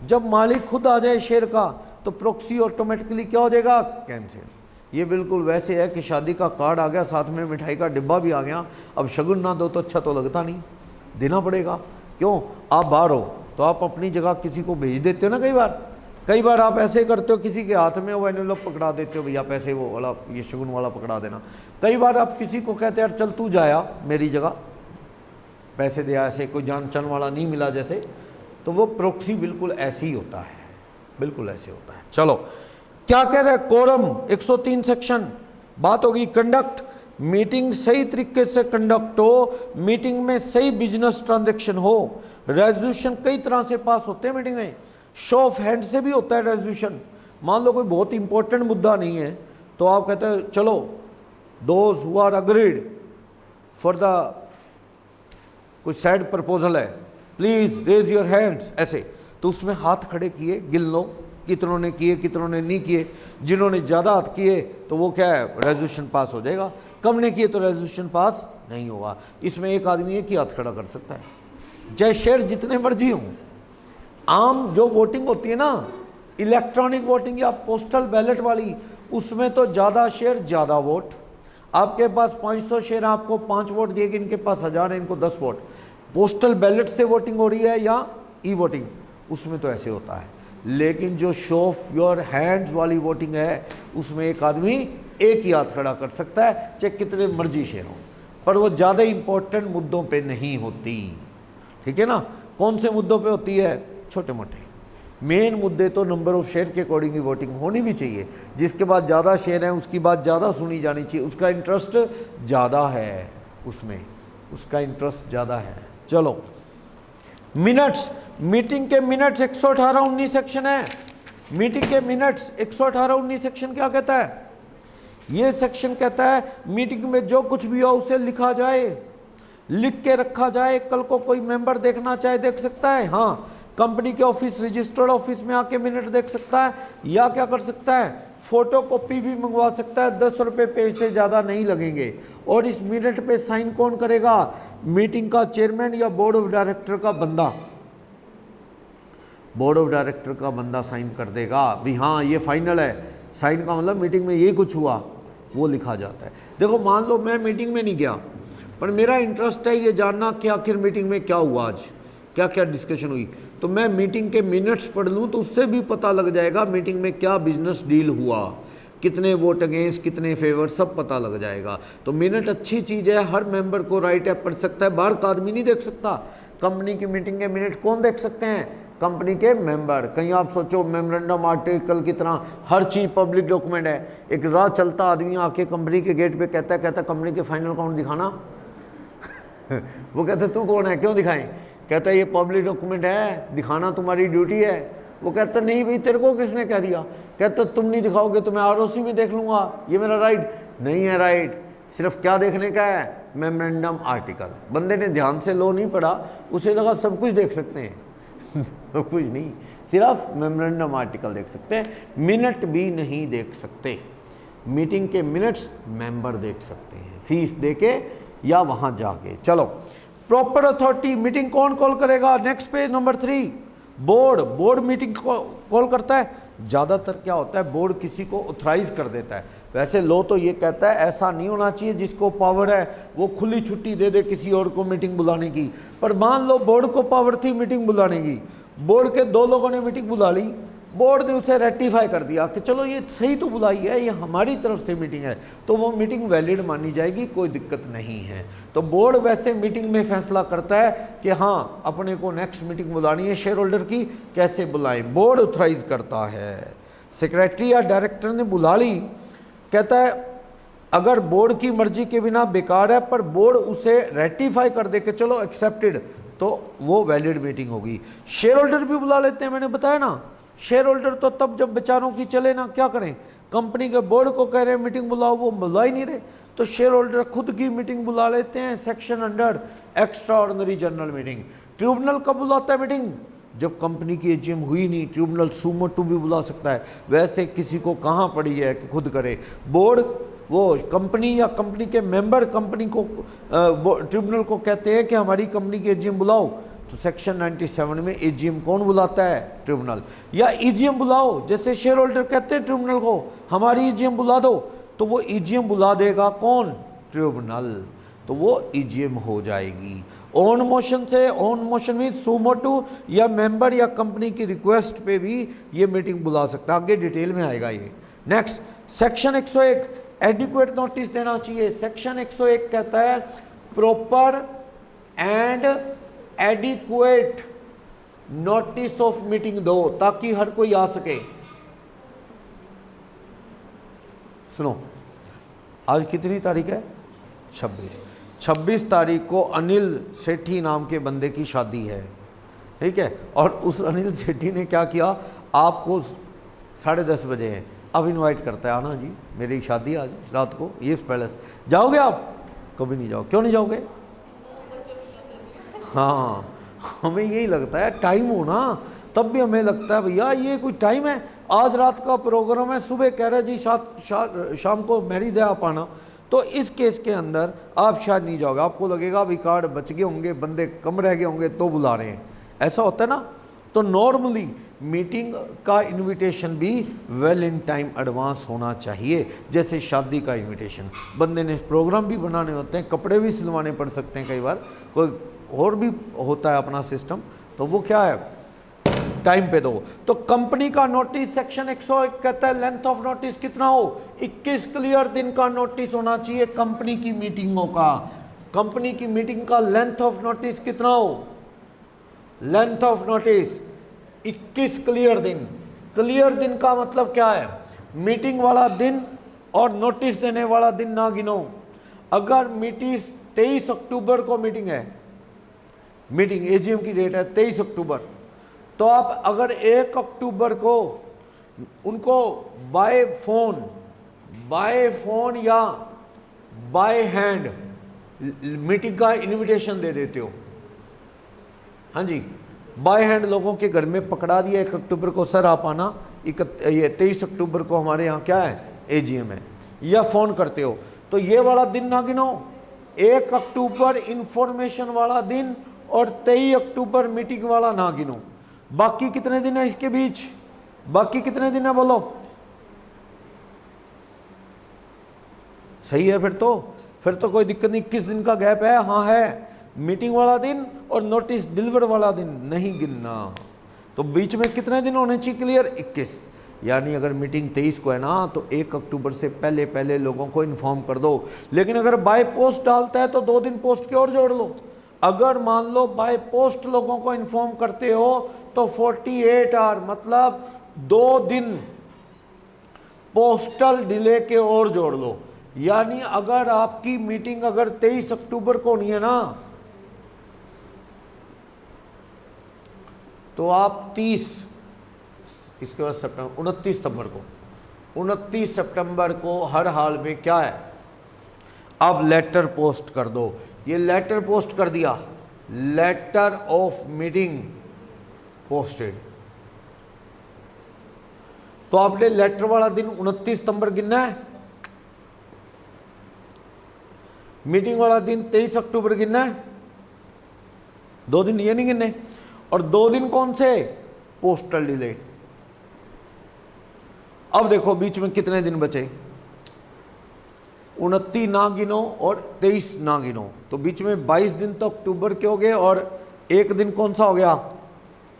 जब मालिक खुद आ जाए शेयर का तो प्रॉक्सी ऑटोमेटिकली क्या हो जाएगा? कैंसिल। ये बिल्कुल वैसे है कि शादी का कार्ड आ गया, साथ में मिठाई का डिब्बा भी आ गया, अब शगुन ना दो तो अच्छा तो लगता नहीं, देना पड़ेगा। क्यों? आप बाहर हो तो आप अपनी जगह किसी को भेज देते हो ना। कई बार आप ऐसे करते हो, किसी के हाथ में वो एनवेलप पकड़ा देते हो, भैया पैसे वो वाला, ये शगुन वाला पकड़ा देना। कई बार आप किसी को कहते हैं यार चल तू जाया मेरी जगह, पैसे दे, ऐसे कोई जान चन वाला नहीं मिला जैसे, तो वो प्रॉक्सी बिल्कुल ऐसे ही होता है, बिल्कुल ऐसे होता है। चलो क्या कह रहे हैं? कोरम 103 सेक्शन बात होगी। कंडक्ट, मीटिंग सही तरीके से कंडक्ट हो, मीटिंग में सही बिजनेस ट्रांजैक्शन हो। रेजोल्यूशन कई तरह से पास होते हैं मीटिंग में, शो ऑफ हैंड से भी होता है रेजोल्यूशन। मान लो कोई बहुत इंपॉर्टेंट मुद्दा नहीं है तो आप कहते हैं चलो those who are agreed for the कोई सैड प्रपोजल है प्लीज रेज योर हैंड्स, ऐसे तो उसमें हाथ खड़े किए, गिन लो कितनों ने किए कितनों ने नहीं किए। जिन्होंने ज़्यादा हाथ किए तो वो क्या है? रेजोल्यूशन पास हो जाएगा। कम ने किए तो रेजोल्यूशन पास नहीं होगा। इसमें एक आदमी एक ही हाथ खड़ा कर सकता है, चाहे शेयर जितने मर्जी हों। आम जो वोटिंग होती है ना, इलेक्ट्रॉनिक वोटिंग या पोस्टल बैलेट वाली, उसमें तो ज़्यादा शेयर ज़्यादा वोट। आपके पास 500 शेयर, आपको 5 वोट दिए, इनके पास 1000 है, इनको 10 वोट। पोस्टल बैलेट से वोटिंग हो रही है या ई वोटिंग, उसमें तो ऐसे होता है। लेकिन जो शो ऑफ योर हैंड्स वाली वोटिंग है, उसमें एक आदमी एक ही हाथ खड़ा कर सकता है, चाहे कितने मर्जी शेयर हों, पर वो ज़्यादा इंपॉर्टेंट मुद्दों पे नहीं होती। ठीक है ना? कौन से मुद्दों पे होती है? छोटे मोटे। मेन मुद्दे तो नंबर ऑफ शेयर के अकॉर्डिंग ही वोटिंग होनी भी चाहिए। जिसके बाद ज़्यादा शेयर हैं उसकी बात ज़्यादा सुनी जानी चाहिए, उसका इंटरेस्ट ज़्यादा है, उसमें उसका इंटरेस्ट ज़्यादा है। चलो मिनट्स, मीटिंग के मिनट्स 118-19 सेक्शन है। मीटिंग के मिनट्स 118-19 सेक्शन क्या कहता है? ये सेक्शन कहता है मीटिंग में जो कुछ भी हो उसे लिखा जाए, लिख के रखा जाए। कल को कोई मेंबर देखना चाहे देख सकता है। हाँ, कंपनी के ऑफिस रजिस्टर्ड ऑफिस में आके मिनट देख सकता है, या क्या कर सकता है? फोटो कॉपी भी मंगवा सकता है। 10 रुपये पेज से ज़्यादा नहीं लगेंगे। और इस मिनट पे साइन कौन करेगा? मीटिंग का चेयरमैन या बोर्ड ऑफ डायरेक्टर का बंदा। बोर्ड ऑफ डायरेक्टर का बंदा साइन कर देगा भी हाँ ये फाइनल है। साइन का मतलब मीटिंग में ये कुछ हुआ, वो लिखा जाता है। देखो मान लो मैं मीटिंग में नहीं गया, पर मेरा इंटरेस्ट है ये जानना कि आखिर मीटिंग में क्या हुआ, आज क्या क्या डिस्कशन हुई, तो मैं मीटिंग के मिनट्स पढ़ लूँ तो उससे भी पता लग जाएगा मीटिंग में क्या बिजनेस डील हुआ, कितने वोट अगेंस्ट कितने फेवर, सब पता लग जाएगा। तो मिनट अच्छी चीज़ है, हर मेंबर को राइट है, पढ़ सकता है, बाहर का आदमी नहीं देख सकता। कंपनी की मीटिंग के मिनट कौन देख सकते हैं? कंपनी के मेंबर। कहीं आप सोचो मेमोरेंडम आर्टिकल की तरह हर चीज़ पब्लिक डॉक्यूमेंट है। एक राह चलता आदमी आके कंपनी के गेट पे कहता है कंपनी के फाइनल अकाउंट दिखाना वो कहते तू कौन है, क्यों दिखाएं? कहता है ये पब्लिक डॉक्यूमेंट है, दिखाना तुम्हारी ड्यूटी है। वो कहता नहीं भाई तेरे को किसने कह दिया? कहता तुम नहीं दिखाओगे तो मैं आरओसी में देख लूँगा, ये मेरा राइट नहीं है। राइट सिर्फ क्या देखने का है? Memorandum article. बंदे ने ध्यान से लो नहीं पढ़ा, उसे लगा सब कुछ देख सकते हैं सब कुछ नहीं, सिर्फ मेमोरेंडम आर्टिकल देख सकते हैं, मिनट भी नहीं देख सकते। मीटिंग के मिनट्स मेंबर देख सकते हैं, फीस देके या वहाँ जाके। चलो, प्रॉपर अथॉरिटी मीटिंग कौन कॉल करेगा? Next page number 3, board. Board meeting call करता है। ज़्यादातर क्या होता है, बोर्ड किसी को ऑथराइज कर देता है। वैसे लो तो ये कहता है ऐसा नहीं होना चाहिए, जिसको पावर है वो खुली छुट्टी दे दे किसी और को मीटिंग बुलाने की। पर मान लो बोर्ड को पावर थी मीटिंग बुलाने की, बोर्ड के 2 लोगों ने मीटिंग बुला ली, बोर्ड ने उसे रेक्टिफाई कर दिया कि चलो ये सही तो बुलाई है, ये हमारी तरफ से मीटिंग है, तो वो मीटिंग वैलिड मानी जाएगी, कोई दिक्कत नहीं है। तो बोर्ड वैसे मीटिंग में फैसला करता है कि हाँ अपने को नेक्स्ट मीटिंग बुलानी है शेयर होल्डर की, कैसे बुलाएं, बोर्ड ऑथराइज करता है। सेक्रेटरी या डायरेक्टर ने बुला ली, कहता है अगर बोर्ड की मर्जी के बिना बेकार है पर बोर्ड उसे रेक्टिफाई कर दे कि चलो एक्सेप्टेड, तो वो वैलिड मीटिंग होगी। शेयर होल्डर भी बुला लेते हैं, मैंने बताया ना। शेयर होल्डर तो तब जब बेचारों की चले ना, क्या करें, कंपनी के बोर्ड को कह रहे हैं मीटिंग बुलाओ, वो बुला ही नहीं रहे, तो शेयर होल्डर खुद की मीटिंग बुला लेते हैं। Section 100 extra ordinary general meeting. Tribunal कब बुलाता है मीटिंग? जब कंपनी की एजीएम हुई नहीं। ट्रिब्यूनल सुमोटो भी बुला सकता है, वैसे किसी को कहाँ पड़ी है कि खुद करे। बोर्ड वो कंपनी या कंपनी के मेंबर कंपनी को ट्रिब्यूनल को कहते हैं कि हमारी कंपनी की एजीएम बुलाओ, तो सेक्शन 97 में एजीएम कौन बुलाता है? ट्रिब्यूनल। या ईजीएम बुलाओ, जैसे शेयर होल्डर कहते हैं ट्रिब्यूनल को हमारी ईजीएम बुला दो, तो वो ईजीएम बुला देगा कौन? ट्रिब्यूनल, तो वो ईजीएम हो जाएगी। ऑन मोशन से, ऑन मोशन में सुमोटो या मेंबर या कंपनी की रिक्वेस्ट पे भी ये मीटिंग बुला सकता है, आगे डिटेल में आएगा ये। नेक्स्ट सेक्शन 101 एडिक्वेट नोटिस देना चाहिए। सेक्शन 101 कहता है proper and adequate notice of meeting दो, ताकि हर कोई आ सके। सुनो, आज कितनी तारीख है? 26 तारीख को अनिल सेठी नाम के बंदे की शादी है, ठीक है। और उस अनिल सेठी ने क्या किया, आपको 10:30 बजे है, अब इनवाइट करता है, आना जी मेरी शादी आज रात को ये पैलेस। जाओगे आप? कभी नहीं जाओ। क्यों नहीं जाओगे? हाँ, हमें यही लगता है टाइम हो ना, तब भी हमें लगता है भैया ये कोई टाइम है, आज रात का प्रोग्राम है, सुबह कह रहे जी शाम को मैरिज है आप आना। तो इस केस के अंदर आप शायद नहीं जाओगे, आपको लगेगा भी कार्ड बच गए होंगे, बंदे कम रह गए होंगे तो बुला रहे हैं, ऐसा होता है ना। तो नॉर्मली मीटिंग का इनविटेशन भी वेल इन टाइम एडवांस होना चाहिए। जैसे शादी का इनविटेशन, बंदे ने प्रोग्राम भी बनाने होते हैं, कपड़े भी सिलवाने पड़ सकते हैं, कई बार कोई और भी होता है अपना सिस्टम, तो वो क्या है टाइम पे दो। तो कंपनी का नोटिस सेक्शन 101 कहता है लेंथ ऑफ नोटिस कितना हो? 21 क्लियर दिन का नोटिस होना चाहिए कंपनी की मीटिंगों का। कंपनी की मीटिंग का लेंथ ऑफ नोटिस कितना हो? लेंथ ऑफ नोटिस 21 क्लियर दिन। क्लियर दिन का मतलब क्या है? मीटिंग वाला दिन और नोटिस देने वाला दिन ना गिनो। अगर मीटिंग 23 अक्टूबर को मीटिंग है, मीटिंग एजीएम की डेट है 23 अक्टूबर, तो आप अगर 1 अक्टूबर को उनको बाय फोन या बाय हैंड मीटिंग का इनविटेशन दे देते हो, हाँ जी, बाय हैंड लोगों के घर में पकड़ा दिया 1 अक्टूबर को, सर आप आना, ये 23 अक्टूबर को हमारे यहाँ क्या है एजीएम है, या फ़ोन करते हो, तो ये वाला दिन ना गिनो। 1 अक्टूबर इंफॉर्मेशन वाला दिन और 23 अक्टूबर मीटिंग वाला ना गिनो। बाकी कितने दिन है इसके बीच? बाकी कितने दिन है बोलो? सही है, फिर तो कोई दिक्कत नहीं। 21 दिन का गैप है, हाँ है। मीटिंग वाला दिन और नोटिस डिलीवर वाला दिन नहीं गिनना। तो बीच में कितने दिन होने चाहिए क्लियर? 21। यानी अगर मीटिंग 23 को है ना, तो 1 अक्टूबर से पहले लोगों को इन्फॉर्म कर दो। लेकिन अगर बाय पोस्ट डालता है तो 2 दिन पोस्ट के और जोड़ लो। अगर मान लो बाय पोस्ट लोगों को इन्फॉर्म करते हो तो 48 आवर मतलब 2 दिन पोस्टल डिले के और जोड़ लो। यानी अगर आपकी मीटिंग अगर 23 अक्टूबर को होनी है ना, तो आप 30, इसके बाद सितंबर 29 सितंबर को, 29 सितंबर को हर हाल में क्या है, अब लेटर पोस्ट कर दो। ये लेटर पोस्ट कर दिया, लेटर ऑफ मीटिंग पोस्टेड। तो आपने लेटर वाला दिन 29 सितंबर गिनना है, मीटिंग वाला दिन 23 अक्टूबर गिनना है, 2 दिन ये नहीं गिनने। और 2 दिन कौन से, पोस्टल डिले। अब देखो बीच में कितने दिन बचे, 29 ना गिनो और 23 ना गिनो, तो बीच में 22 दिन तो अक्टूबर के हो गए और एक दिन कौन सा हो गया,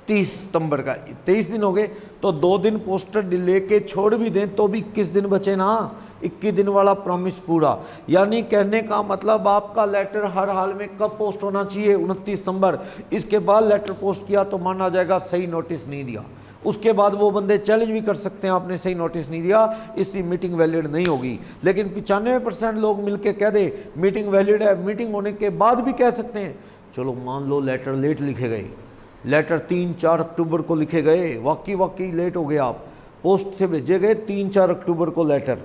30 सितंबर का, 23 दिन हो गए। तो 2 दिन पोस्टर डिले के छोड़ भी दें तो भी 21 दिन बचे ना, 21 दिन वाला प्रॉमिस पूरा। यानी कहने का मतलब आपका लेटर हर हाल में कब पोस्ट होना चाहिए, 29 सितंबर। इसके बाद लेटर पोस्ट किया तो माना जाएगा सही नोटिस नहीं दिया। उसके बाद वो बंदे चैलेंज भी कर सकते हैं आपने सही नोटिस नहीं दिया, इसकी मीटिंग वैलिड नहीं होगी। लेकिन 95% लोग मिलके कह दे मीटिंग वैलिड है, मीटिंग होने के बाद भी कह सकते हैं। चलो मान लो लेटर लेट लिखे गए, लेटर 3-4 अक्टूबर को लिखे गए, वाकई लेट हो गए, आप पोस्ट से भेजे गए 3-4 अक्टूबर को लेटर,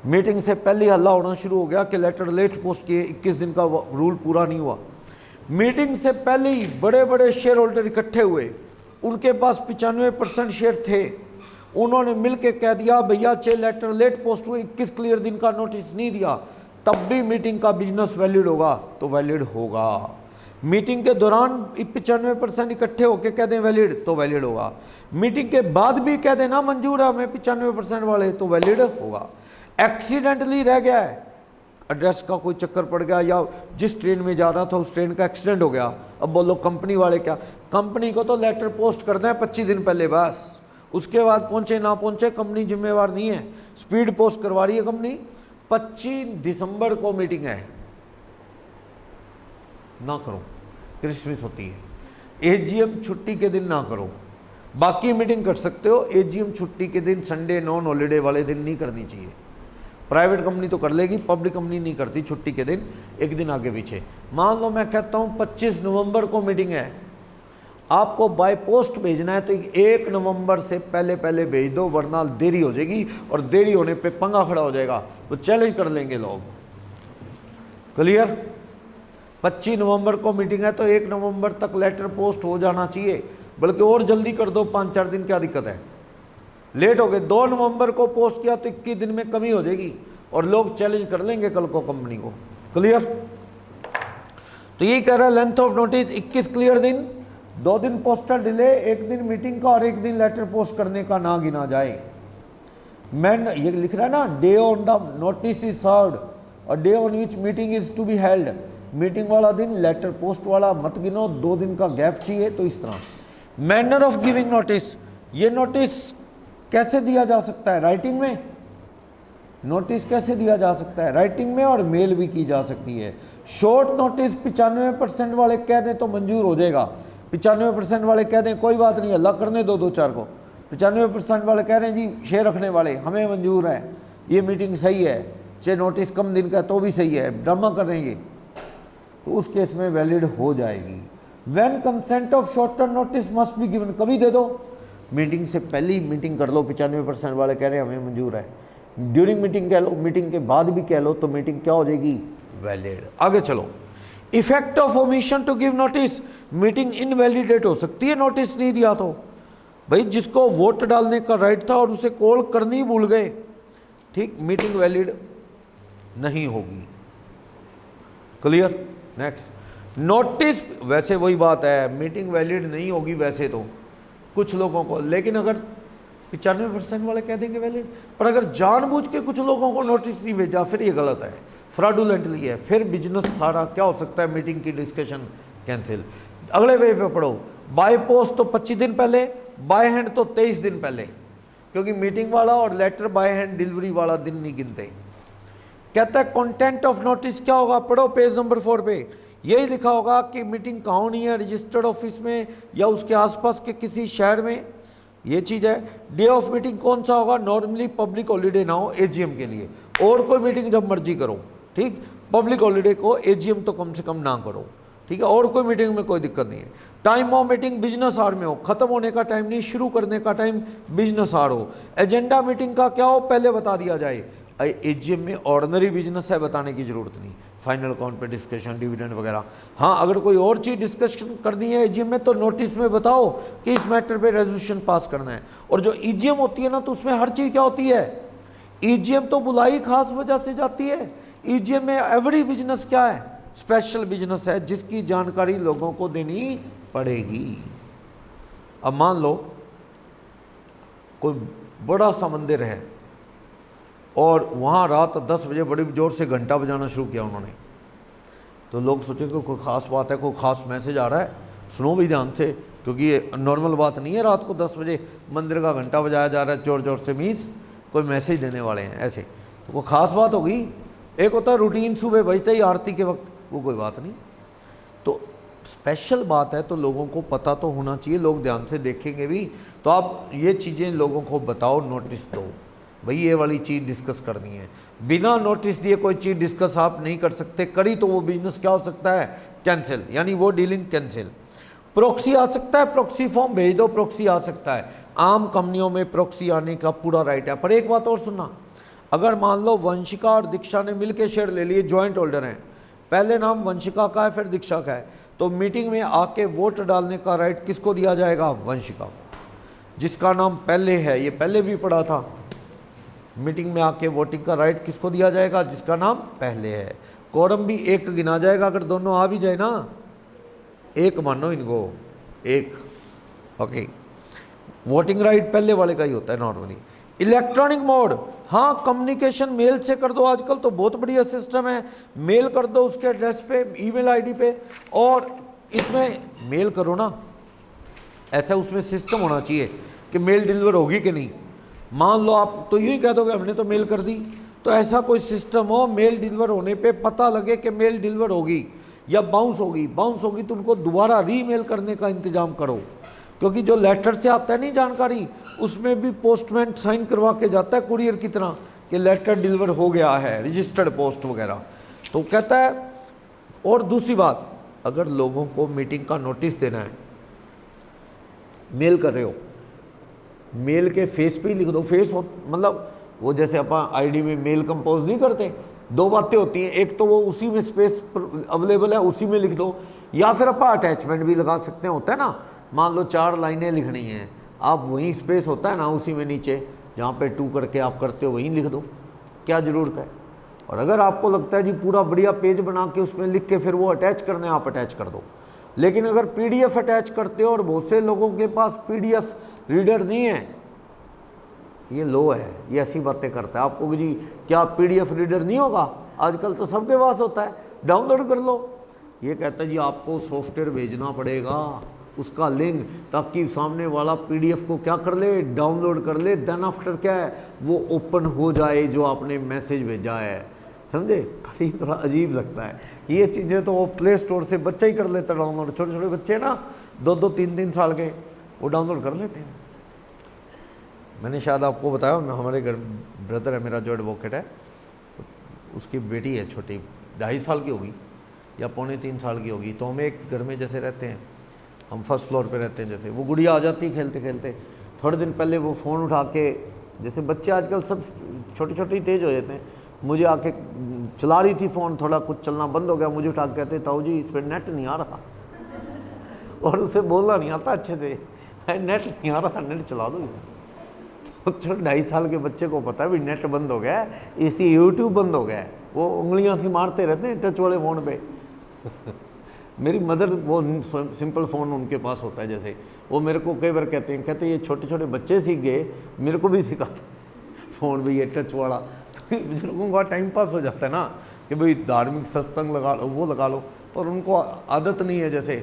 मीटिंग से पहले हल्ला होना शुरू हो गया कि लेटर लेट पोस्ट किए, 21 दिन का रूल पूरा नहीं हुआ। मीटिंग से पहले ही बड़े बड़े शेयर होल्डर इकट्ठे हुए, उनके पास 95% शेयर थे, उन्होंने मिलके कह दिया भैया चे लेटर लेट पोस्ट हुए, 21 क्लियर दिन का नोटिस नहीं दिया, तब भी मीटिंग का बिजनेस वैलिड होगा, तो वैलिड होगा। मीटिंग के दौरान 95% इकट्ठे होकर कह दें वैलिड, तो वैलिड होगा। मीटिंग के बाद भी कह देना मंजूर है हमें 95% वाले, तो वैलिड होगा। एक्सीडेंटली रह गया है, एड्रेस का कोई चक्कर पड़ गया या जिस ट्रेन में जा रहा था उस ट्रेन का एक्सीडेंट हो गया, अब बोलो कंपनी वाले क्या, कंपनी को तो लेटर पोस्ट करना है 25 दिन पहले बस, उसके बाद पहुंचे ना पहुंचे कंपनी जिम्मेवार नहीं है, स्पीड पोस्ट करवा रही है कंपनी। 25 दिसंबर को मीटिंग है, ना करो, क्रिसमस होती है, एजीएम छुट्टी के दिन ना करो, बाकी मीटिंग कर सकते हो, एजीएम छुट्टी के दिन, संडे नॉन हॉलीडे वाले दिन नहीं करनी चाहिए। प्राइवेट कंपनी तो कर लेगी, पब्लिक कंपनी नहीं करती छुट्टी के दिन, एक दिन आगे पीछे। मान लो मैं कहता हूँ 25 नवंबर को मीटिंग है, आपको बाय पोस्ट भेजना है तो 1 नवंबर से पहले पहले भेज दो, वरना देरी हो जाएगी और देरी होने पे पंगा खड़ा हो जाएगा, तो चैलेंज कर लेंगे लोग। क्लियर? 25 नवंबर को मीटिंग है तो 1 नवंबर तक लेटर पोस्ट हो जाना चाहिए, बल्कि और जल्दी कर दो, 5-4 दिन, क्या दिक्कत है। लेट हो गए, 2 नवंबर को पोस्ट किया तो 21 दिन में कमी हो जाएगी और लोग चैलेंज कर लेंगे कल को कंपनी को। क्लियर? तो ये कह रहा है लेंथ ऑफ नोटिस 21 क्लियर दिन, 2 दिन पोस्टल डिले, 1 दिन मीटिंग का और 1 दिन लेटर पोस्ट करने का ना गिना जाए। मैन ये लिख रहा है ना, day on the notice is served और day on which meeting is to be held, meeting वाला दिन लेटर पोस्ट वाला मत गिनो, 2 दिन का गैप चाहिए। तो इस तरह मैनर ऑफ गिविंग नोटिस, ये नोटिस कैसे दिया जा सकता है, राइटिंग में। नोटिस कैसे दिया जा सकता है, राइटिंग में, और मेल भी की जा सकती है। शॉर्ट नोटिस 95% वाले कह दें तो मंजूर हो जाएगा, 95% वाले कह दें कोई बात नहीं अल्लाह करने दो 2-4 को, 95% वाले कह रहे हैं जी शेयर रखने वाले हमें मंजूर है, ये मीटिंग सही है, चाहे नोटिस कम दिन का तो भी सही है, ड्रामा करेंगे, तो उस केस में वैलिड हो जाएगी। When consent of short term notice must be given, कभी दे दो, मीटिंग से पहले ही मीटिंग कर लो, 95% वाले कह रहे हैं हमें मंजूर है, ड्यूरिंग मीटिंग कह लो, मीटिंग के बाद भी कह लो, तो मीटिंग क्या हो जाएगी, वैलिड। आगे चलो, effect of omission to give notice, meeting invalidate हो सकती है नोटिस नहीं दिया तो। भाई जिसको वोट डालने का राइट था और उसे कॉल करनी भूल गए, ठीक, मीटिंग वैलिड नहीं होगी। क्लियर? नेक्स्ट, नोटिस, वैसे वही बात है, मीटिंग वैलिड नहीं होगी वैसे तो कुछ लोगों को, लेकिन अगर 95% वाले कह देंगे वैलिड, पर अगर जानबूझ के कुछ लोगों को नोटिस नहीं भेजा फिर ये गलत है, फ्रॉडुलेंटली है, फिर बिजनेस सारा क्या हो सकता है, मीटिंग की डिस्कशन कैंसिल। अगले वे पे पढ़ो, बाय पोस्ट तो 25 दिन पहले, बाय हैंड तो 23 दिन पहले, क्योंकि मीटिंग वाला और लेटर बाय हैंड डिलीवरी वाला दिन नहीं गिनते। कहता है कंटेंट ऑफ नोटिस क्या होगा, पढ़ो पेज नंबर 4 पे, यही लिखा होगा कि मीटिंग कहाँ होनी है, रजिस्टर्ड ऑफिस में या उसके आसपास के किसी शहर में, ये चीज़ है। डे ऑफ मीटिंग कौन सा होगा, नॉर्मली पब्लिक हॉलीडे ना हो एजीएम के लिए, और कोई मीटिंग जब मर्जी करो, ठीक, पब्लिक हॉलीडे को एजीएम तो कम से कम ना करो, ठीक है, और कोई मीटिंग में कोई दिक्कत नहीं है। Time of meeting business hour में हो, खत्म होने का टाइम नहीं, शुरू करने का टाइम बिजनेस आवर हो। एजेंडा मीटिंग का क्या हो, पहले बता दिया जाए। एजीएम में ऑर्डिनरी बिजनेस है, बताने की जरूरत नहीं, फाइनल अकाउंट पे डिस्कशन, डिविडेंड वगैरह। हाँ, अगर कोई और चीज़ डिस्कशन करनी है एजीएम में तो नोटिस में बताओ कि इस मैटर पे रेजोल्यूशन पास करना है। और जो ईजीएम होती है ना, तो उसमें हर चीज़ क्या होती है, ईजीएम तो बुलाई खास वजह से जाती है। ईजीएम में एवरी बिजनेस क्या है, स्पेशल बिजनेस है, जिसकी जानकारी लोगों को देनी पड़ेगी। अब मान लो कोई बड़ा सा मंदिर है और वहाँ रात 10 बजे बड़ी जोर से घंटा बजाना शुरू किया उन्होंने, तो लोग सोचेंगे कोई ख़ास बात है, कोई ख़ास मैसेज आ रहा है, सुनो भी ध्यान से, क्योंकि ये नॉर्मल बात नहीं है रात को 10 बजे मंदिर का घंटा बजाया जा रहा है जोर जोर से, मीन्स कोई मैसेज देने वाले हैं ऐसे, तो कोई ख़ास बात होगी। एक होता है रूटीन सुबह बजते ही आरती के वक्त, वो कोई बात नहीं। तो स्पेशल बात है तो लोगों को पता तो होना चाहिए, लोग ध्यान से देखेंगे भी, तो आप ये चीज़ें लोगों को बताओ, नोटिस दो, भाई ये वाली चीज़ डिस्कस करनी है। बिना नोटिस दिए कोई चीज़ डिस्कस आप नहीं कर सकते, करी तो वो बिजनेस क्या हो सकता है, कैंसिल, यानी वो डीलिंग कैंसिल। प्रॉक्सी आ सकता है, प्रॉक्सी फॉर्म भेज दो, प्रॉक्सी आ सकता है, आम कंपनियों में प्रॉक्सी आने का पूरा राइट है। पर एक बात और सुनना, अगर मान लो वंशिका और दीक्षा ने मिलकर शेयर ले लिए, जॉइंट होल्डर हैं, पहले नाम वंशिका का है फिर दीक्षा का है, तो मीटिंग में आके वोट डालने का राइट किसको दिया जाएगा, वंशिका को। जिसका नाम पहले है, ये पहले भी पढ़ा था, मीटिंग में आके वोटिंग का राइट किसको दिया जाएगा, जिसका नाम पहले है। कोरम भी एक गिना जाएगा, अगर दोनों आ भी जाए ना, एक मानो इनको, एक, ओके। वोटिंग राइट पहले वाले का ही होता है नॉर्मली। इलेक्ट्रॉनिक मोड, हाँ, कम्युनिकेशन मेल से कर दो, आजकल तो बहुत बढ़िया सिस्टम है, मेल कर दो उसके एड्रेस पे, ईमेल आईडी पे, और इसमें मेल करो ना, ऐसा उसमें सिस्टम होना चाहिए कि मेल डिलीवर होगी कि नहीं। मान लो आप तो यूँ कह दोगे हमने तो मेल कर दी, तो ऐसा कोई सिस्टम हो, मेल डिलीवर होने पे पता लगे कि मेल डिलीवर होगी या बाउंस होगी, बाउंस होगी तो उनको दोबारा रीमेल करने का इंतजाम करो, क्योंकि जो लेटर से आता है नहीं जानकारी, उसमें भी पोस्टमैन साइन करवा के जाता है कुरियर की तरह कि लेटर डिलीवर हो गया है, रजिस्टर्ड पोस्ट वगैरह, तो कहता है। और दूसरी बात, अगर लोगों को मीटिंग का नोटिस देना है, मेल कर रहे हो, मेल के फेस पे ही लिख दो, फेस हो मतलब वो जैसे अपन आईडी में मेल कंपोज नहीं करते, दो बातें होती हैं, एक तो वो उसी में स्पेस अवेलेबल है उसी में लिख दो, या फिर अपन अटैचमेंट भी लगा सकते हैं, होता है ना, मान लो 4 लाइनें लिखनी हैं, आप वहीं स्पेस होता है ना उसी में नीचे जहाँ पे 2 करके आप करते हो वहीं लिख दो, क्या ज़रूरत है। और अगर आपको लगता है जी पूरा बढ़िया पेज बना के उसमें लिख के फिर वो अटैच करना है, आप अटैच कर दो। लेकिन अगर पीडीएफ अटैच करते हो, और बहुत से लोगों के पास पीडीएफ रीडर नहीं है, ये लो है, ये ऐसी बातें करता है। आपको जी क्या पीडीएफ रीडर नहीं होगा, आजकल तो सबके पास होता है, डाउनलोड कर लो। ये कहता है जी आपको सॉफ्टवेयर भेजना पड़ेगा, उसका लिंक, ताकि सामने वाला पीडीएफ को क्या कर ले, डाउनलोड कर ले, देन आफ्टर क्या है वो ओपन हो जाए जो आपने मैसेज भेजा है, समझे। ये थोड़ा अजीब लगता है, ये चीज़ें तो वो प्ले स्टोर से बच्चा ही कर लेता है डाउनलोड, छोटे छोटे बच्चे ना 2-2, 3-3 साल के, वो डाउनलोड कर लेते हैं। मैंने शायद आपको बताया, हमारे घर ब्रदर है मेरा जो एडवोकेट है, उसकी बेटी है छोटी, 2.5 साल की होगी या 2.25-3 साल की होगी, तो हम एक घर में जैसे रहते हैं, हम फर्स्ट फ्लोर पे रहते हैं, जैसे वो गुड़िया आ जाती खेलते खेलते, थोड़े दिन पहले वो फ़ोन उठा के, जैसे बच्चे आजकल सब छोटे छोटे तेज हो जाते हैं, मुझे आके चला रही थी फ़ोन, थोड़ा कुछ चलना बंद हो गया, मुझे उठा के कहते ताऊ जी इस पर नेट नहीं आ रहा, और उसे बोलना नहीं आता अच्छे से, नेट नहीं आ रहा, नेट चला दो। 2.5 साल के बच्चे को पता है भी नेट बंद हो गया है, इसी यूट्यूब बंद हो गया है, वो उंगलियां सी मारते रहते हैं टच वाले फ़ोन पे। मेरी मदर, वो सिंपल फ़ोन उनके पास होता है, जैसे वो मेरे को कई बार कहते ये छोटे छोटे बच्चे सीख गए, मेरे को भी सिखा फ़ोन भी ये टच वाला। बुजुर्गों का टाइम पास हो जाता है ना कि भाई धार्मिक सत्संग लगा लो, वो लगा लो, पर उनको आदत नहीं है। जैसे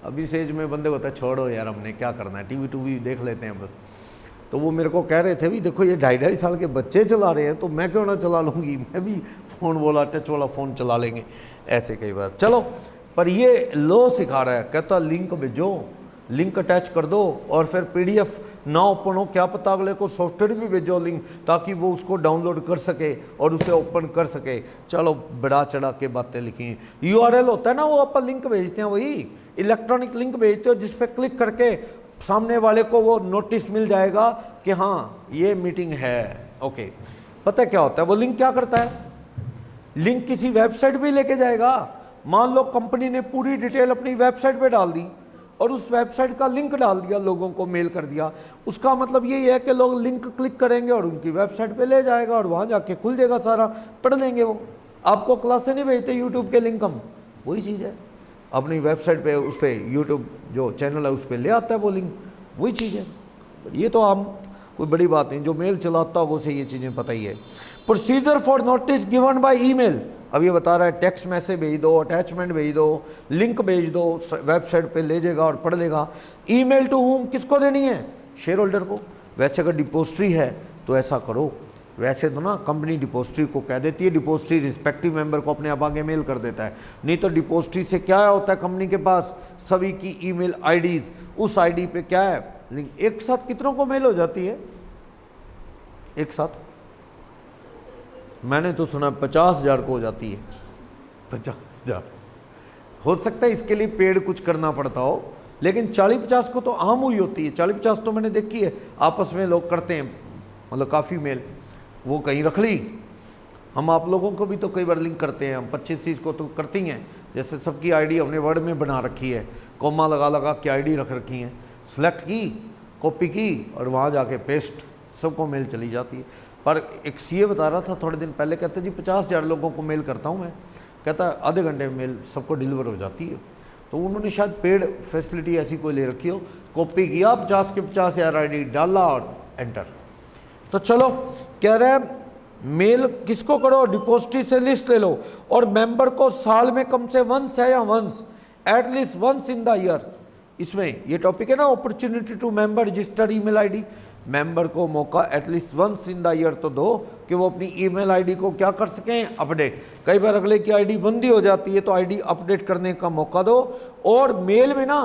अभी इस एज में बंदे को होता है छोड़ो यार हमने क्या करना है, टीवी टूवी देख लेते हैं बस। तो वो मेरे को कह रहे थे भी देखो ये 2.5 साल के बच्चे चला रहे हैं तो मैं क्यों ना चला लूँगी, मैं भी फ़ोन बोला टच वाला फ़ोन चला लेंगे, ऐसे कई बार। चलो पर ये लो सिखा रहा है, कहता लिंक भेजो, लिंक अटैच कर दो और फिर पीडीएफ ना ओपन हो, क्या पता अगले को सॉफ्टवेयर भी भेजो लिंक, ताकि वो उसको डाउनलोड कर सके और उसे ओपन कर सके। चलो बड़ा चढ़ा के बातें लिखी। यूआरएल होता है ना, वो अपन लिंक भेजते हैं, वही इलेक्ट्रॉनिक लिंक भेजते हो जिस पर क्लिक करके सामने वाले को वो नोटिस मिल जाएगा कि हाँ ये मीटिंग है। ओके, पता क्या होता है वो लिंक क्या करता है, लिंक किसी वेबसाइट पे लेके जाएगा। मान लो कंपनी ने पूरी डिटेल अपनी वेबसाइट पे डाल दी और उस वेबसाइट का लिंक डाल दिया, लोगों को मेल कर दिया, उसका मतलब यही है कि लोग लिंक क्लिक करेंगे और उनकी वेबसाइट पे ले जाएगा और वहाँ जाके खुल जाएगा, सारा पढ़ लेंगे। वो आपको क्लासें नहीं भेजते यूट्यूब के लिंक, हम वही चीज़ है, अपनी वेबसाइट पे उस पर यूट्यूब जो चैनल है उस पर ले आता है वो लिंक, वही चीज़ है। ये तो हम कोई बड़ी बात नहीं, जो मेल चलाता हो उसे ये चीज़ें पता ही है। Procedure for notice given by email, अब ये बता रहा है टेक्स्ट मैसेज भेज दो, अटैचमेंट भेज दो, लिंक भेज दो, वेबसाइट पे ले जाएगा और पढ़ लेगा। ईमेल टू होम, किसको देनी है, शेयर होल्डर को। वैसे अगर डिपोजिटरी है तो ऐसा करो, वैसे तो ना कंपनी डिपोजिटरी को कह देती है, डिपोजिटरी रिस्पेक्टिव मेंबर को अपने आप आगे मेल कर देता है। नहीं तो डिपोजिटरी से क्या होता है, कंपनी के पास सभी की ईमेल आईडीज, उस आईडी पे क्या है लिंक। एक साथ कितनों को मेल हो जाती है, एक साथ मैंने तो सुना 50,000 को हो जाती है। 50,000 हो सकता है इसके लिए पेड कुछ करना पड़ता हो, लेकिन 40-50 को तो आम हुई होती है। 40-50 तो मैंने देखी है आपस में लोग करते हैं, मतलब काफ़ी मेल वो कहीं रख ली। हम आप लोगों को भी तो कई बार लिंक करते हैं, हम 25-30 को तो करती हैं। जैसे सबकी आईडी हमने वर्ड में बना रखी है, कॉमा लगा लगा के आईडी रख रखी है, सेलेक्ट की, कॉपी की और वहाँ जाके पेस्ट, सबको मेल चली जाती है। पर एक सीए बता रहा था थोड़े दिन पहले, कहते जी 50,000 लोगों को मेल करता हूँ मैं, कहता आधे घंटे में मेल सबको डिलीवर हो जाती है। तो उन्होंने शायद पेड फैसिलिटी ऐसी कोई ले रखी हो, कॉपी किया 50 के 50,000 आईडी डाला और एंटर। तो चलो कह रहे हैं मेल किसको करो, डिपोजिटरी से लिस्ट ले लो और मेंबर को साल में कम से वंस है या once, at least once in the year. इसमें ये टॉपिक है ना, opportunity to member register email ID. Member को मौका at least once in the year तो दो कि वो अपनी ईमेल आईडी को क्या कर सकें, अपडेट। कई बार अगले की आईडी बंदी हो जाती है तो आईडी अपडेट करने का मौका दो। और मेल में ना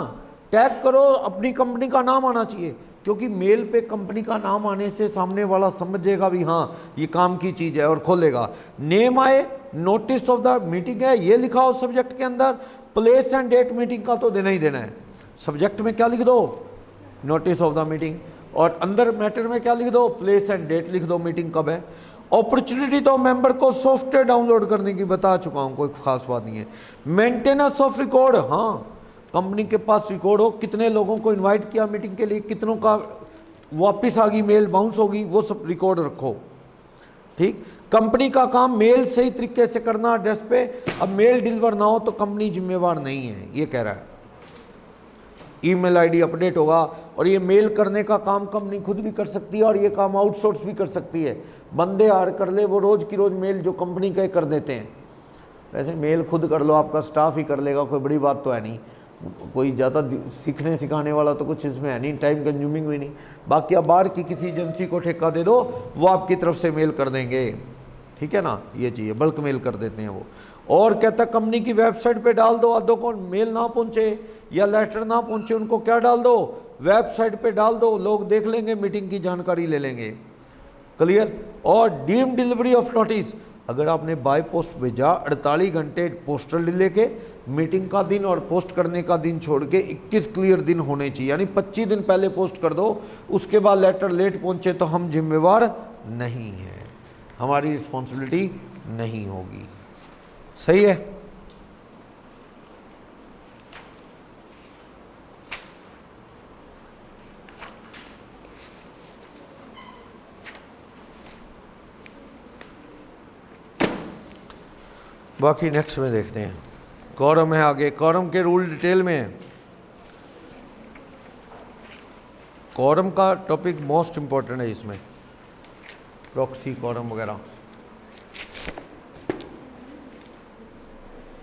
टैग करो, अपनी कंपनी का नाम आना चाहिए, क्योंकि मेल पे कंपनी का नाम आने से सामने वाला समझेगा भी हाँ ये काम की चीज़ है और खोलेगा। नेम आए, नोटिस ऑफ द मीटिंग है ये लिखा हो सब्जेक्ट के अंदर, प्लेस एंड डेट मीटिंग का तो देना ही देना है। सब्जेक्ट में क्या लिख दो, नोटिस ऑफ द मीटिंग, और अंदर मैटर में क्या लिख दो, प्लेस एंड डेट लिख दो, मीटिंग कब है। अपॉर्चुनिटी तो मेंबर को सॉफ्टवेयर डाउनलोड करने की बता चुका हूँ, कोई खास बात नहीं है। मेंटेनेंस ऑफ रिकॉर्ड, हाँ कंपनी के पास रिकॉर्ड हो, कितने लोगों को इनवाइट किया मीटिंग के लिए, कितनों का वापस आ गई मेल, बाउंस होगी, वो सब रिकॉर्ड रखो। ठीक, कंपनी का काम मेल सही तरीके से करना एड्रेस पे। अब मेल डिलीवर ना हो तो कंपनी जिम्मेवार नहीं है, ये कह रहा है। ईमेल आईडी अपडेट होगा और ये मेल करने का काम कंपनी खुद भी कर सकती है और ये काम आउटसोर्स भी कर सकती है, बंदे हायर कर ले, वो रोज़ की रोज़ मेल जो कंपनी के कर देते हैं। वैसे मेल खुद कर लो, आपका स्टाफ ही कर लेगा, कोई बड़ी बात तो है नहीं, कोई ज़्यादा सीखने सिखाने वाला तो कुछ इसमें है नहीं, टाइम कंज्यूमिंग भी नहीं। बाकी आप बाहर की किसी एजेंसी को ठेका दे दो, वो आपकी तरफ से मेल कर देंगे, ठीक है ना, ये चाहिए, बल्क मेल कर देते हैं वो। और कहता कंपनी की वेबसाइट पे डाल दो, अदों को मेल ना पहुंचे या लेटर ना पहुंचे उनको क्या डाल दो, वेबसाइट पे डाल दो, लोग देख लेंगे, मीटिंग की जानकारी ले लेंगे। क्लियर। और डीम डिलीवरी ऑफ नोटिस, अगर आपने बाय पोस्ट भेजा 48 घंटे पोस्टल डिले के, मीटिंग का दिन और पोस्ट करने का दिन छोड़ के 21 क्लियर दिन होने चाहिए, यानी 25 दिन पहले पोस्ट कर दो। उसके बाद लेटर लेट पहुंचे तो हम जिम्मेवार नहीं हैं, हमारी रिस्पॉन्सिबिलिटी नहीं होगी। सही है। बाकी नेक्स्ट में देखते हैं। कॉरम है आगे, कॉरम के रूल डिटेल में है। कॉरम का टॉपिक मोस्ट इंपॉर्टेंट है इसमें, प्रॉक्सी कॉरम वगैरह।